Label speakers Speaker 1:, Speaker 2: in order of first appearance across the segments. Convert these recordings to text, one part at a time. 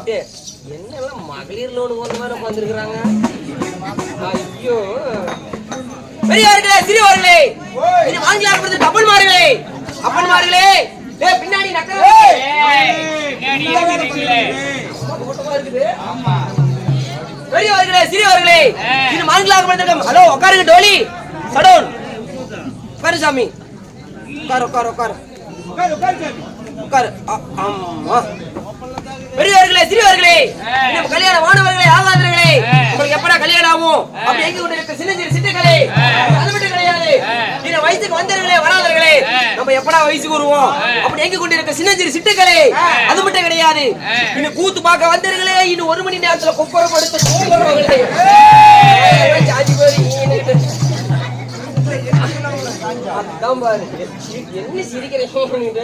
Speaker 1: என்னெல்லாம் மகளிர் லோன் போன மாதிரி உட்காந்துருக்குறாங்க. ஐயோ பெரியவர்களே சிறியவர்களே வாங்கி அப்பன்மார்களே அப்பன்மார்களே பின்னாடி பெரியவர்களே சிறியவர்களே இது மாங்கலாக ஹலோ உட்காருங்க டோலி சடோன் உட்காரு சாமி உட்காரு உட்காரு உட்காரு உட்காரு. ஆமா பெரியவர்களே சிறியவர்களே கல்யாணம் மாணவர்களே ஆகாதவர்களே உங்களுக்கு எப்படா கல்யாணம் ஆகும் அப்படி எங்க கொண்டு இருக்க சின்ன சின்ன சிட்டுகளே அது மட்டும் கிடையாது. இந்த வயசுக்கு வந்தவர்களே வராதவர்களே நம்ம எப்படா வயசுக்கு வருவோம் அப்படி எங்க கொண்டு இருக்க சின்ன சின்ன சிட்டுகளே அது மட்டும் கிடையாது. இன்னும் கூத்து பார்க்க வந்தவர்களே இன்னும் 1 மணி நேரத்துல கொப்பரப்படுத்த தூங்குறவர்களே சாஞ்சி போய் என்ன சிரிக்கிறீங்க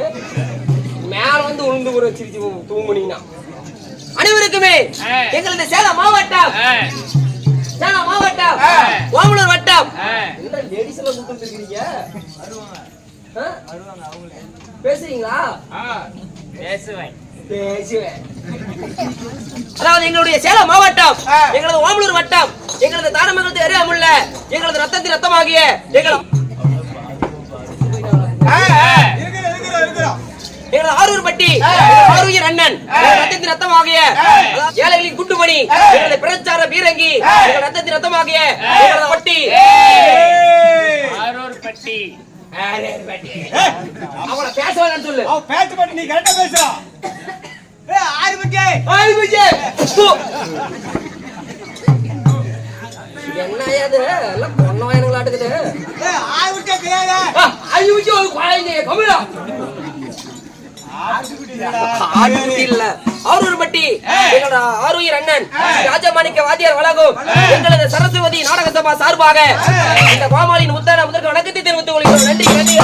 Speaker 1: மேல வந்து உளுந்து கூட சிரிச்சு தூங்குனீங்கன்னா அனைவருக்குமே எங்களது சேலம் மாவட்டம் ஓமலூர் வட்டம் லேடிஸ் எல்லாம் கூப்பிட்டு இருக்கீங்க பேசுறீங்களா? பேசுவேன். அதாவது எங்களுடைய சேலம் மாவட்டம் எங்களது ஓமலூர் வட்டம் எங்களது தாரமங்கலத்து அருகாமுள்ள எங்களது ரத்தத்தின் ரத்தமாகிய எங்களது ஆரூர்பட்டி ஆரூர் அண்ணன் ரத்தத்தின் ரத்தமாகிய ஏழைகளின் குண்டுமணி எங்களது பிரச்சார பீரங்கி எங்களது ரத்தத்தின் ரத்தமாகிய எங்களது பட்டி ஆரூர்பட்டி அவளை பேச வேண்டாம்னு சொல்லு. அவ பேச மாட்டே நீ கரெக்ட்டா பேசுறா. ஆரூர்பட்டி என்னையாது எல்லாம் பொண்ணவாயனங்களாட்டுக்குது. ஆரூர்பட்டி கேளு. ஆரூர்பட்டி ஒரு குழந்தை கமிடா. ஆரூர்பட்டி எங்களோட ஆரூர் அண்ணன் ராஜமாணிக்க வாத்தியார் வழங்கும் எங்களது சரஸ்வதி நாடக சபா சார்பாக இந்த கோமாளியின் முத்தான முதற்கு வணக்கத்தை தெரிவித்துக் கொள்கிறோம். நன்றி நன்றி.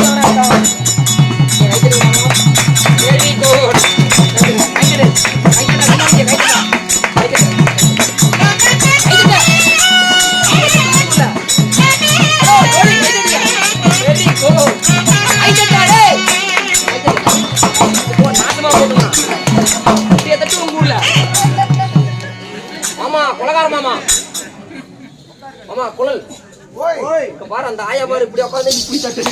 Speaker 1: குழல் பாரு அந்த ஆயா பாரு இப்படி உட்காந்து இப்படி தட்டு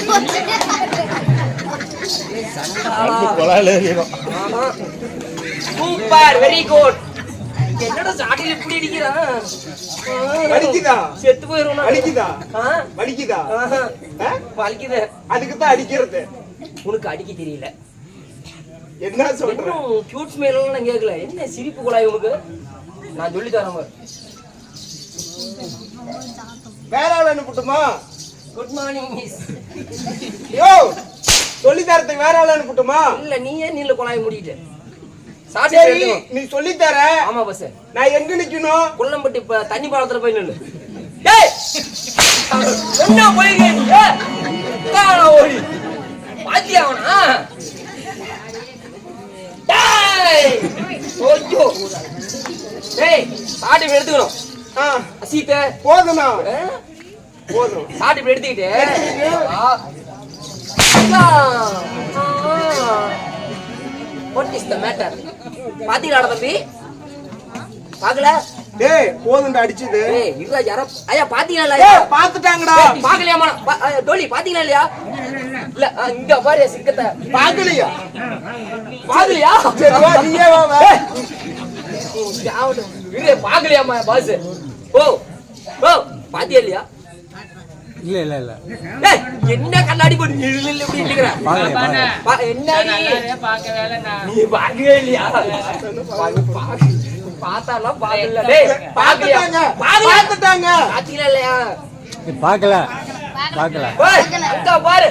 Speaker 1: சூப்பர் வெரி குட். என்னடா சாட்டில இப்படி அடிக்கிறான்? வலிக்குதா? செத்து போயிரும். வலிக்குதா? வலிக்குதா? வலிக்குது. அதுக்கு தான் அடிக்கிறது. உனக்கு அடிக்க தெரியல. என்ன சொல்ற? கியூட் ஸ்மைல் எல்லாம் நான் கேட்கல. என்ன சிரிப்பு குழாய் உனக்கு? நான் சொல்லி தரேன். வேற ஆள் அனுப்பட்டுமா? Good morning miss. யோ சொல்லி தரது வேற ஆள் அனுப்பட்டுமா? இல்ல நீயே நீல குழாய் மூடிட்டு சாட்டி நீ சொல்லி தர. ஆமா பஸ். நான் எங்க நிக்கணும்? குள்ளம்பட்டி தண்ணி பாலத்துல போய் நில்லு. டேய் என்ன போயிங்க நீ? காணா ஓடி பாத்தியாவனா? டேய் ஓய்யோ டேய் சாட்டி எடுத்துக்கணும். சீத்தை போதுமா? போதும். சாட்டி இப்படி எடுத்துக்கிட்டு வாட் இஸ் தி மேட்டர்? பாத்தீங்களா தம்பி? பாக்கல? டேய் போதும்டா அடிச்சது. டேய் இல்ல யாரோ ஐயா பாத்தீங்களா? ஐயா பாத்துட்டாங்கடா. பாக்கலையாமா? டோலி பாத்தீங்களா இல்லையா? இல்ல இங்க பாரு சிக்கத்தை. பாக்கலையா? பாக்கலையா? சரி வா நீயே வா. Video பாக்கலையாமா pass? ஓ ஓ பாத்தியா இல்லையா? இல்ல இல்ல இல்ல. டேய் என்ன கண்ணாடி போட்டு நில்ல இப்படி நிக்கற? என்ன நீ பாக்கவே நான். நீ பாக்கவே இல்லையா? பாத்தாலாம் பாக்கல. டேய் பாக்கலையா? பாத்துட்டாங்க. பாத்தீங்களா இல்லையா? நீ பாக்கல. பாக்கல. ஓய் அங்க பாரு.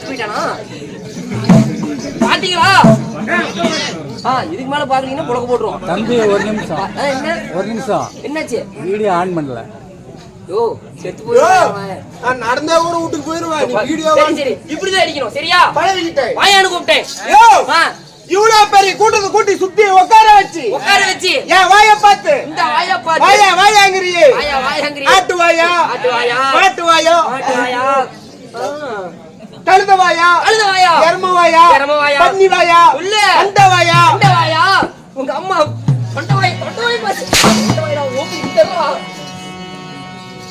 Speaker 1: போய்டானா? பாத்தீங்களா? இதுக்கு மேல பாக்கலீங்கன்னா புலக்க போட்டுருவோம். தம்பி ஒரு நிமிஷம். என்ன ஒரு நிமிஷம்? என்னாச்சு? வீடியோ ஆன் பண்ணல. யோ செத்து போயிடுவான். நான் நடந்தே ஊர் வீட்டுக்கு போயிடுவேன். நீ வீடியோ சரி இப்படி தான் அடிக்கணும். சரியா? பழகிட்டேன். வாயானு கூப்பிட்டேன். யோ இவ்ளோ பெரிய கூட்டத்தை கூட்டி சுத்தி உட்கார வச்சு ஏன் வாயை பார்த்து இந்த வாயை பார்த்து வாயாங்கறியே வாயாங்கறியே ஆட்டு வாயா மாட்டு வாயா கழுத வாயா எரும வாயா பன்னி வாயா அந்த வாயா உங்க அம்மா தொண்டவாய் பாஸ். தொண்டவாய்டா ஓபி இந்தடா.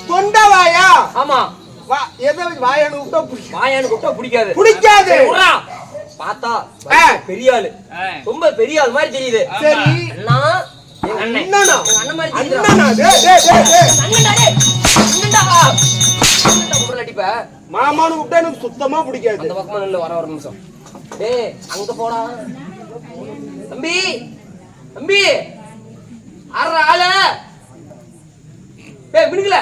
Speaker 2: தொண்டவாயா?
Speaker 1: ஆமா.
Speaker 2: வா எதை வாயானு கூப்பிட்டா பிடிக்கும்.
Speaker 1: வாயானு கூப்பிட்டா பிடிக்காது.
Speaker 2: பிடிக்காது.
Speaker 1: பார்த்தா பெரிய ஆளு. ரொம்ப பெரிய ஆள் மாதிரி தெரியுது.
Speaker 2: சரி.
Speaker 1: அண்ணா எங்க அண்ணன்.
Speaker 2: அண்ணனா?
Speaker 1: எங்க அண்ணன் மாதிரி தெரியுது.
Speaker 2: அண்ணனா? டேய்.
Speaker 1: அண்ணன்டா டேய். அண்ணன்டா. அண்ணன்டா குரல் அடிப்ப.
Speaker 2: மாமான்னு கூப்பிட்டா எனக்கு சுத்தமா பிடிக்காது.
Speaker 1: அந்த பக்கமா நில்லு வர ஒரு நிமிஷம். டேய் அங்க போடா. தம்பி. தம்பி. ஆறா ஆளு. டேய் விடுங்கல.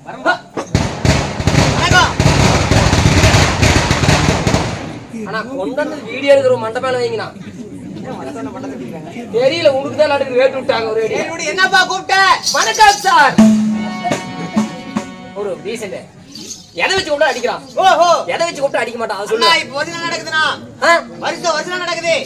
Speaker 1: வரம்பா. ஆனா கொண்டாந்து வீடியோ எடுக்கிற மண்ட மேல வைங்கண்ணா. தெரியல உங்களுக்கு தான் நாட்டுக்கு ரேட் விட்டாங்க ஒரு அடி.
Speaker 2: என்னப்பா கூப்பிட்ட?
Speaker 1: வணக்கம் சார். ஒரு ரீசன்ட் எதை வச்சு கூப்பிட்டு அடிக்கிறான்.
Speaker 2: ஓஹோ.
Speaker 1: எதை வச்சு கூப்பிட்டு அடிக்க மாட்டான். அது சொல்லு.
Speaker 2: இப்போ என்ன நடக்குதுனா? வருஷம் நடக்குது.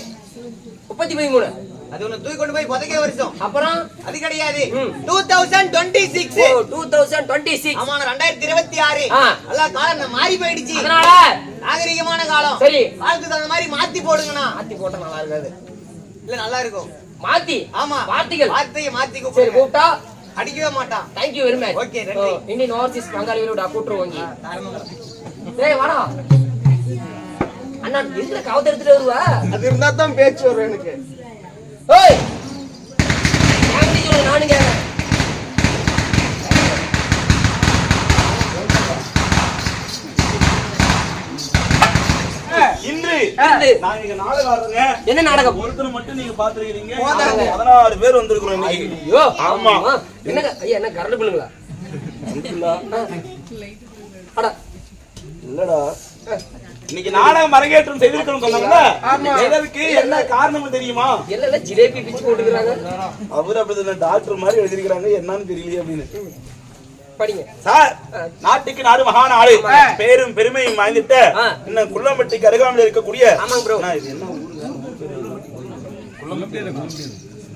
Speaker 1: 33.
Speaker 2: அது ஒண்ணு தூக்கி கொண்டு போய் புதைக்கிற வருஷம்.
Speaker 1: அப்புறம்
Speaker 2: அது கிடையாது. 2026.
Speaker 1: 2026.
Speaker 2: ஆமா 2026. எல்லா காலம் மாறி போயிடுச்சு.
Speaker 1: அதனால
Speaker 2: நாகரிகமான காலம்.
Speaker 1: சரி.
Speaker 2: காலத்துக்கு அந்த மாதிரி மாத்தி போடுங்கண்ணா.
Speaker 1: மாத்தி போட்டா நல்லா இருக்காது.
Speaker 2: இல்ல நல்லா இருக்கும்.
Speaker 1: மாத்தி.
Speaker 2: ஆமா.
Speaker 1: வார்த்தையை
Speaker 2: மாத்தி
Speaker 1: சரி கூப்பிட்டா
Speaker 2: அடிக்கவே மாட்டான்.
Speaker 1: Thank you very much.
Speaker 2: Okay நன்றி.
Speaker 1: இந்தியன் ஓவர்சீஸ் பங்காளிகளோட கூட்டுருவாங்க. டேய் வாடா. அண்ணா எங்க காவத்தை எடுத்துட்டு வருவா?
Speaker 2: அது இருந்தா தான் பேச்சு வரும் எனக்கு.
Speaker 1: ஏய். யாங்கடி சொல்ல நானுங்க.
Speaker 3: இன்று நாங்க இங்க நாடகம் ஆடுறோங்க.
Speaker 1: என்ன நாடகம்?
Speaker 3: ஒருத்தனை மட்டும் நீங்க பாத்துருக்கீங்க. 16 பேர் வந்திருக்கிறோம் இன்னைக்கு.
Speaker 1: ஐயோ ஆமா. என்ன ஐயா என்ன கரண்ட் பிள்ளைங்களா? அட
Speaker 3: இல்லடா. இன்னைக்கு நாடகம் அரங்கேற்றம் செய்திருக்கோம் சொன்னாங்கல்ல. எதற்கு என்ன காரணம் தெரியுமா?
Speaker 1: இல்ல ஜிலேபி பிச்சு போட்டுக்கறாங்க.
Speaker 3: அவர் அப்படி டாக்டர் மாதிரி எழுதிருக்காங்க. என்னன்னு தெரியலையே அப்படின்னு.
Speaker 1: படிங்க
Speaker 3: சார். நாட்டுக்கு நாடு மகான் ஆளு. பேரும் பெருமையும் வாய்ந்துட்ட இன்னும் குள்ளம்பட்டிக்கு அருகாமையில் இருக்கக்கூடிய
Speaker 1: ஆமாங்க ப்ரோ.
Speaker 3: இது என்ன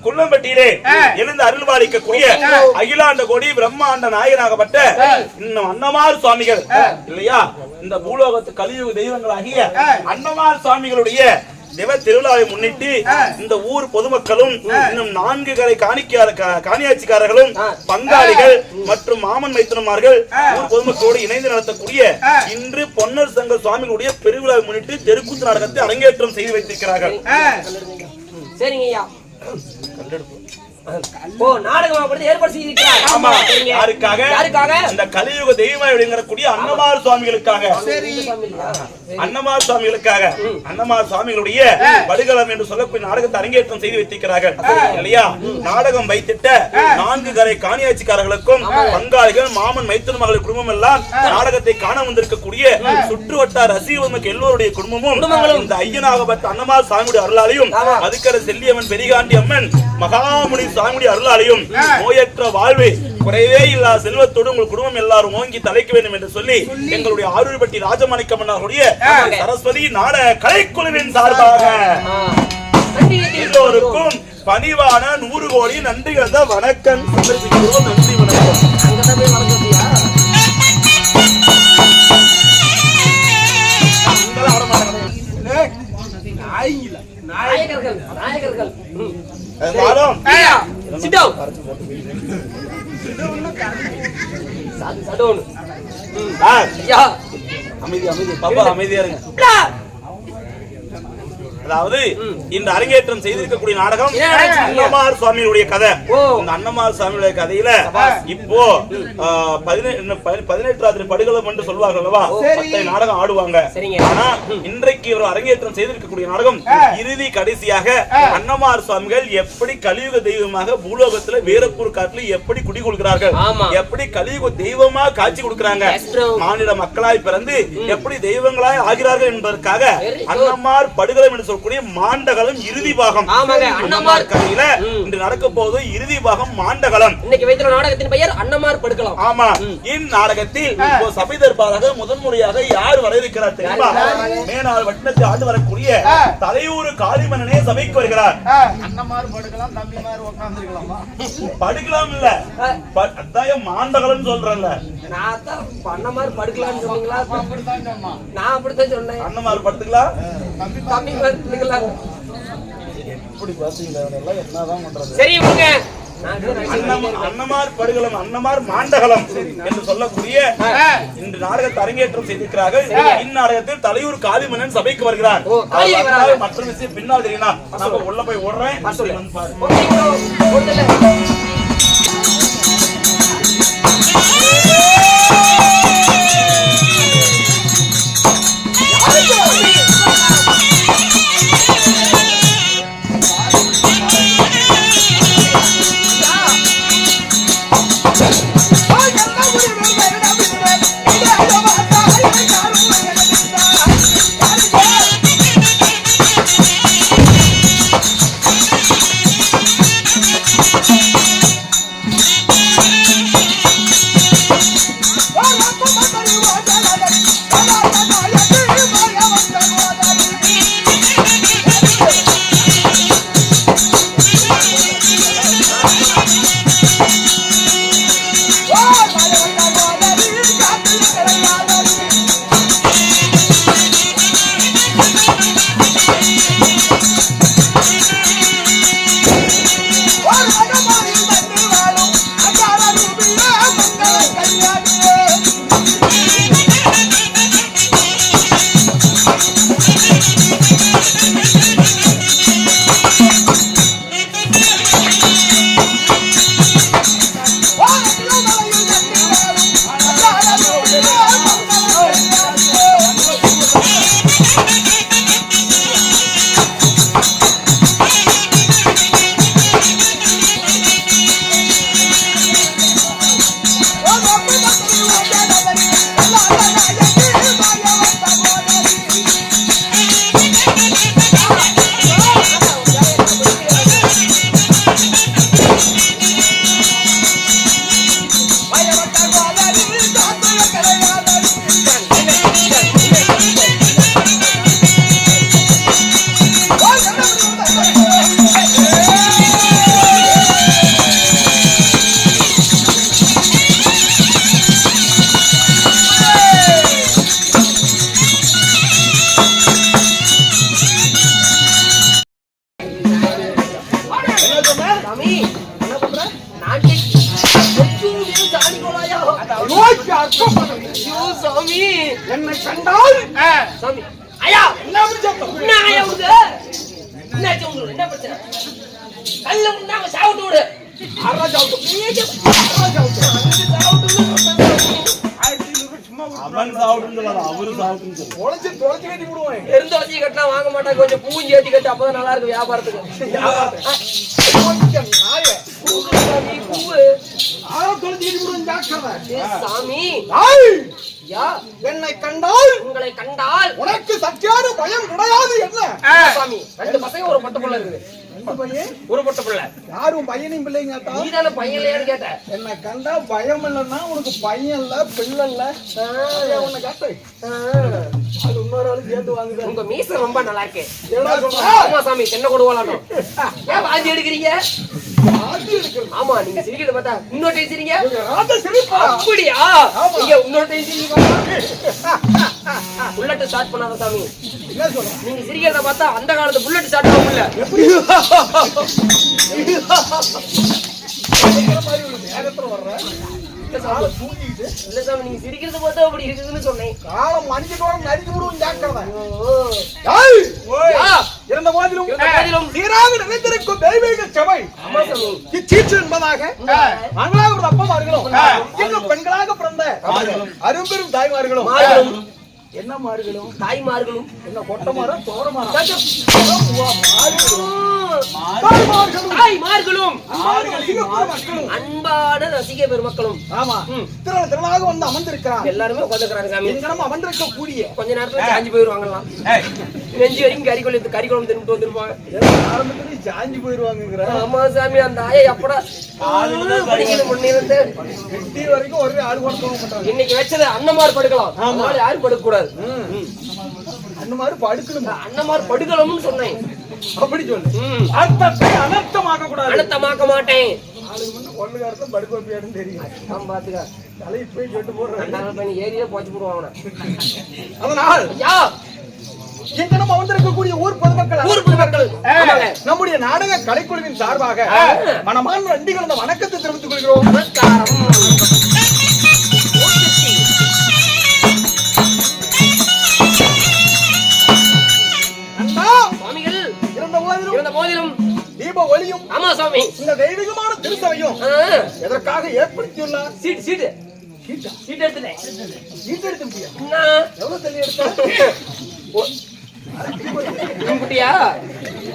Speaker 3: குள்ளம்பட்டியிலே எழுந்து அருள்பாலிக்கக்கூடிய அகிலாண்ட கோடி பிரம்மாண்ட நாயகனாகப்பட்ட இன்னும் அன்னமார் சுவாமிகள் இல்லையா? இந்த பூலோகத்து கலியுக தெய்வங்களாகிய அன்னமார் சுவாமிகளுடைய திவ திருவிழாவை முன்னிட்டு இந்த ஊர் பொதுமக்களும் இன்னும் 4 கரை காணியாட்சிக்காரர்களும் பங்காளிகள் மற்றும் மாமன் மைத்துனமார்கள் ஊர் பொதுமக்களோடு இணைந்து நடத்தக்கூடிய இன்று பொன்னர் சங்க சுவாமிகளுடைய பெருவிழாவை முன்னிட்டு தெருக்கூத்து நாடகத்தை அரங்கேற்றம் செய்து வைத்திருக்கிறார்கள்.
Speaker 1: சரிங்க ஐயா. ஓ நாடகம் ஏற்பாடு செய்திருக்கிறார்.
Speaker 3: ஆமா. யாருக்காக?
Speaker 1: யாருக்காக?
Speaker 3: இந்த கலியுக தெய்வம் அப்படிங்கக்கூடிய அன்னமார் சுவாமிகளுக்காக. அன்னமார் சுவாமிகளுக்காக. அன்னமார் சுவாமிகளுடைய படுகளம் என்று சொல்லக்கூடிய நாடகத்தை அரங்கேற்றம் செய்து வைத்திருக்கிறார்கள் இல்லையா? நாடகம் வைத்திட்ட 4 கரை காணியாட்சிக்காரர்களுக்கும் பங்காளிகள் மாமன் மைத்துன மகள் குடும்பம் எல்லாம் நாடகத்தை காண வந்திருக்கக்கூடிய சுற்று வட்டார ரசிகர்களுக்கு எல்லோருடைய குடும்பமும் இந்த ஐயனாகப்பட்ட அன்னமார் சுவாமியுடைய அருளாலையும் மதுக்கர செல்லியம்மன் பெரிகாண்டி அம்மன் மகாமுனி சுவாமியுடைய அருளாலையும் நோயற்ற வாழ்வு குறைவே இல்லாத செல்வத்தோடு உங்கள் குடும்பம் எல்லாரும் ஓங்கி தலைக்க வேண்டும் என்று சொல்லி எங்களுடைய ஆரூர்பட்டி ராஜமாணிக்கம் அவர்களுடைய சரஸ்வதி நாடக கலைக்குழுவின் சார்பாக எல்லோருக்கும் பணிவான 100 கோடி நன்றிகள் தான் வணக்கம் சமர்ப்பிக்கிறோம். நன்றி வணக்கம்.
Speaker 1: நாயகர்கள் நாயகர்கள்
Speaker 3: அமைதி அமைதி பாப்பா அமைதியா இருங்க. அதாவது இந்த அரங்கேற்றம் செய்திருக்கக்கூடிய நாடகம் அன்னமார் சுவாமியுடைய கதை. இந்த அன்னமார் சுவாமியுடைய கதையில இப்போ 18 படுகளம் என்று சொல்வார்கள் அல்லவா? 10 நாடகம் ஆடுவாங்க. ஆனா இன்றைக்கு இவர் அரங்கேற்றம் செய்திருக்கக்கூடிய நாடகம் இறுதி கடைசியாக அன்னமார் சுவாமிகள் எப்படி கலியுக தெய்வமாக பூலோகத்துல வீரப்பூர் காட்டில் எப்படி குடிகொள்கிறார்கள், எப்படி கலியுக தெய்வமா காட்சி கொடுக்கிறாங்க, மாநில மக்களாய் பிறந்து எப்படி தெய்வங்களாய் ஆகிறார்கள் என்பதற்காக அன்னமார் படுகளம் என்று கூடிய மாண்டகலம் இறுதி பாகம். அன்னமார் கதையில இன்று நடக்க போவது இறுதி பாகம் மாண்டகலம்.
Speaker 1: இன்னைக்கு வைத்திருக்கிற நாடகத்தின் பெயர் அன்னமார் படுகளம்.
Speaker 3: ஆமா. இந்நாடகத்தில் சபை தர்பாராக முதன்முறையாக யார் வர இருக்கிறார் தெரியுமா? மேனாள் வட்டத்தை ஆண்டு வரக்கூடிய தலையூர் காளிமன்னனே சபைக்கு வருகிறார்.
Speaker 2: அன்னமார் படுகளம் தம்பிமார் உட்கார்ந்திருக்கலாமா?
Speaker 3: படுக்கலாம் இல்ல, அதான் மாண்டகலம் சொல்றேன்ல.
Speaker 1: நான் தான் அன்னமார் படுக்கலாம்னு சொன்னீங்களா?
Speaker 2: அப்படிதான் சொன்னா.
Speaker 1: நான் அப்படித்தான் சொன்னேன்.
Speaker 3: அன்னமார் படுத்துக்கலாம்
Speaker 1: தம்பி படுத்துக்கலாம்.
Speaker 4: இப்படி பாத்தீங்களா இதெல்லாம் என்னதான் பண்றது?
Speaker 1: சரி விடுங்க.
Speaker 3: அன்னமார் படுகளம், அன்னமார் மாண்டகலம் என்று சொல்லக்கூடிய இன்று நாடகத்தை அரங்கேற்றம் செய்திருக்கிறார்கள். இந்நாடகத்தில் தலையூர் காளிமன்னன் சபைக்கு வருகிறார். மற்ற விஷயம் பின்னால் தெரியுமா? நம்ம உள்ள போய் ஓடுறேன்.
Speaker 4: என்னை கண்டால்
Speaker 1: சாமி ஐயா
Speaker 4: என்ன பிரச்சனை?
Speaker 1: என்ன ஐயா உங்க என்ன உங்களுக்கு என்ன பிரச்சனை? கல்ல முன்னாங்க சாவுட்டு விடு.
Speaker 4: அரா சாவுட்டு.
Speaker 3: அவன் சாவுட்டுன்னு சொல்லல, அவரு சாவுட்டுன்னு சொல்லு.
Speaker 4: தொலைச்சு கட்டி விடுவேன்.
Speaker 1: எருந்தோச்சி கட்டினா வாங்க மாட்டாங்க, கொஞ்சம் பூஞ்சி ஏத்தி கட்டு, அப்பதான் நல்லா இருக்கும் வியாபாரத்துக்கு. சாமி
Speaker 4: என்னை கண்டால்
Speaker 1: உங்களை கண்டால்
Speaker 4: உனக்கு சத்தியான பயம் கிடையாது. என்ன
Speaker 1: சாமி? ரெண்டு பசங்க ஒரு பொட்ட புள்ள இருக்குது. ஒரு பொட்ட புள்ள.
Speaker 4: யாரும் பையனையும் பிள்ளைங்க
Speaker 1: நீதான பையன் இல்லையான்னு கேட்ட.
Speaker 4: என்னை கண்டா பயம் இல்லைன்னா உனக்கு பையன் இல்ல பிள்ளை இல்ல உன்னை கேட்ட. அது இன்னொரு ஆளு சேர்த்து வாங்குது.
Speaker 1: உங்க மீச ரொம்ப நல்லா இருக்கு. ஆமா சாமி, என்ன கொடுவாளாட்டம். ஏன் வாந்தி எடுக்கிறீங்க? ஆமா, நீங்க சிரிக்கிறத பார்த்தா இன்னொரு டைம் சிரிங்க. அப்படியா? நீங்க இன்னொரு டைம் சிரிங்க. புல்லட் ஸ்டார்ட் பண்ணாத சாமி.
Speaker 4: என்ன சொல்ற?
Speaker 1: நீங்க சிரிக்கிறத பார்த்தா அந்த காலத்து புல்லட் ஸ்டார்ட் ஆகும்ல.
Speaker 4: நேரத்துல வர்ற
Speaker 1: இல்ல சாமி, நீங்க சிரிக்கிறத பார்த்தா அப்படி இருக்குதுன்னு சொன்னேன்.
Speaker 4: காலம் மணிக்கோட நரிக்கு விடுவோம் ஜாக்கிரதை. இருந்த போதிலும் சீராக நினைத்திருக்கும் தெய்வீக சபை இச்சீச்சு என்பதாக மங்களாக அப்பமார்களும் இன்னும் பெண்களாக பிறந்த அரும்பெரும் தாய்மார்களும் என்ன மார்களும்
Speaker 1: தாய்மார்களும்
Speaker 4: என்ன கொட்டமாரம் தோரமாரம்
Speaker 1: தாய்மார்களும் அன்பான ரசிக பெருமக்களும்
Speaker 4: ஆமா திரளாக வந்து அமர்ந்திருக்கிறார்.
Speaker 1: எல்லாருமே உட்காந்துக்கிறாங்க சாமி.
Speaker 4: அமர்ந்திருக்க கூடிய
Speaker 1: கொஞ்ச நேரத்துல சாஞ்சி போயிருவாங்கலாம். நெஞ்சு வரைக்கும் கறிக்குழம்பு தின்னுட்டு வந்துருப்பாங்க.
Speaker 4: ஆரம்பத்துல சாஞ்சி போயிருவாங்க.
Speaker 1: ஆமா சாமி, அந்த ஆயை அப்படா முன்னிருந்து
Speaker 4: வரைக்கும் ஒரே ஆடு கூட போக மாட்டாங்க.
Speaker 1: இன்னைக்கு வச்சது அன்னமார் படுக்கலாம், யாரும் படுக்க கூடாது.
Speaker 4: அன்னமார் படுக்கணும்,
Speaker 1: அன்னமார் படுக்கலாம்னு சொன்னேன்.
Speaker 4: அப்படி சொல்லு. அர்த்தத்தை அனர்த்தமாக்க கூடாது.
Speaker 1: அனர்த்தமாக்க மாட்டேன்.
Speaker 4: ஒண்ணுகாரத்தும் படுக்க வைப்பியாருன்னு தெரியும்.
Speaker 1: பாத்துக்க
Speaker 4: தலை இப்பயே கேட்டு போடுறேன்.
Speaker 1: ஏரியா போச்சு போடுவாங்க.
Speaker 4: அதனால் இங்கனம் அமர்ந்திருக்கக்கூடிய ஊர் பொதுமக்கள் நம்முடைய நாடக கலைக்குழுவின் சார்பாக மனமான நன்றி கலந்த வணக்கத்தை தெரிவித்துக் கொள்கிறோம்.
Speaker 1: இருந்த போதிலும்
Speaker 4: தீப ஒளியும்
Speaker 1: ஆமா சாமி
Speaker 4: இந்த தெய்வீகமான திருச்சபையும் எதற்காக ஏற்படுத்தியுள்ளார்?
Speaker 1: சீட் எடுத்துட்டேன்.
Speaker 4: சீட் எடுத்து முடியா? எவ்வளவு தள்ளி எடுத்த?
Speaker 1: குட்டியா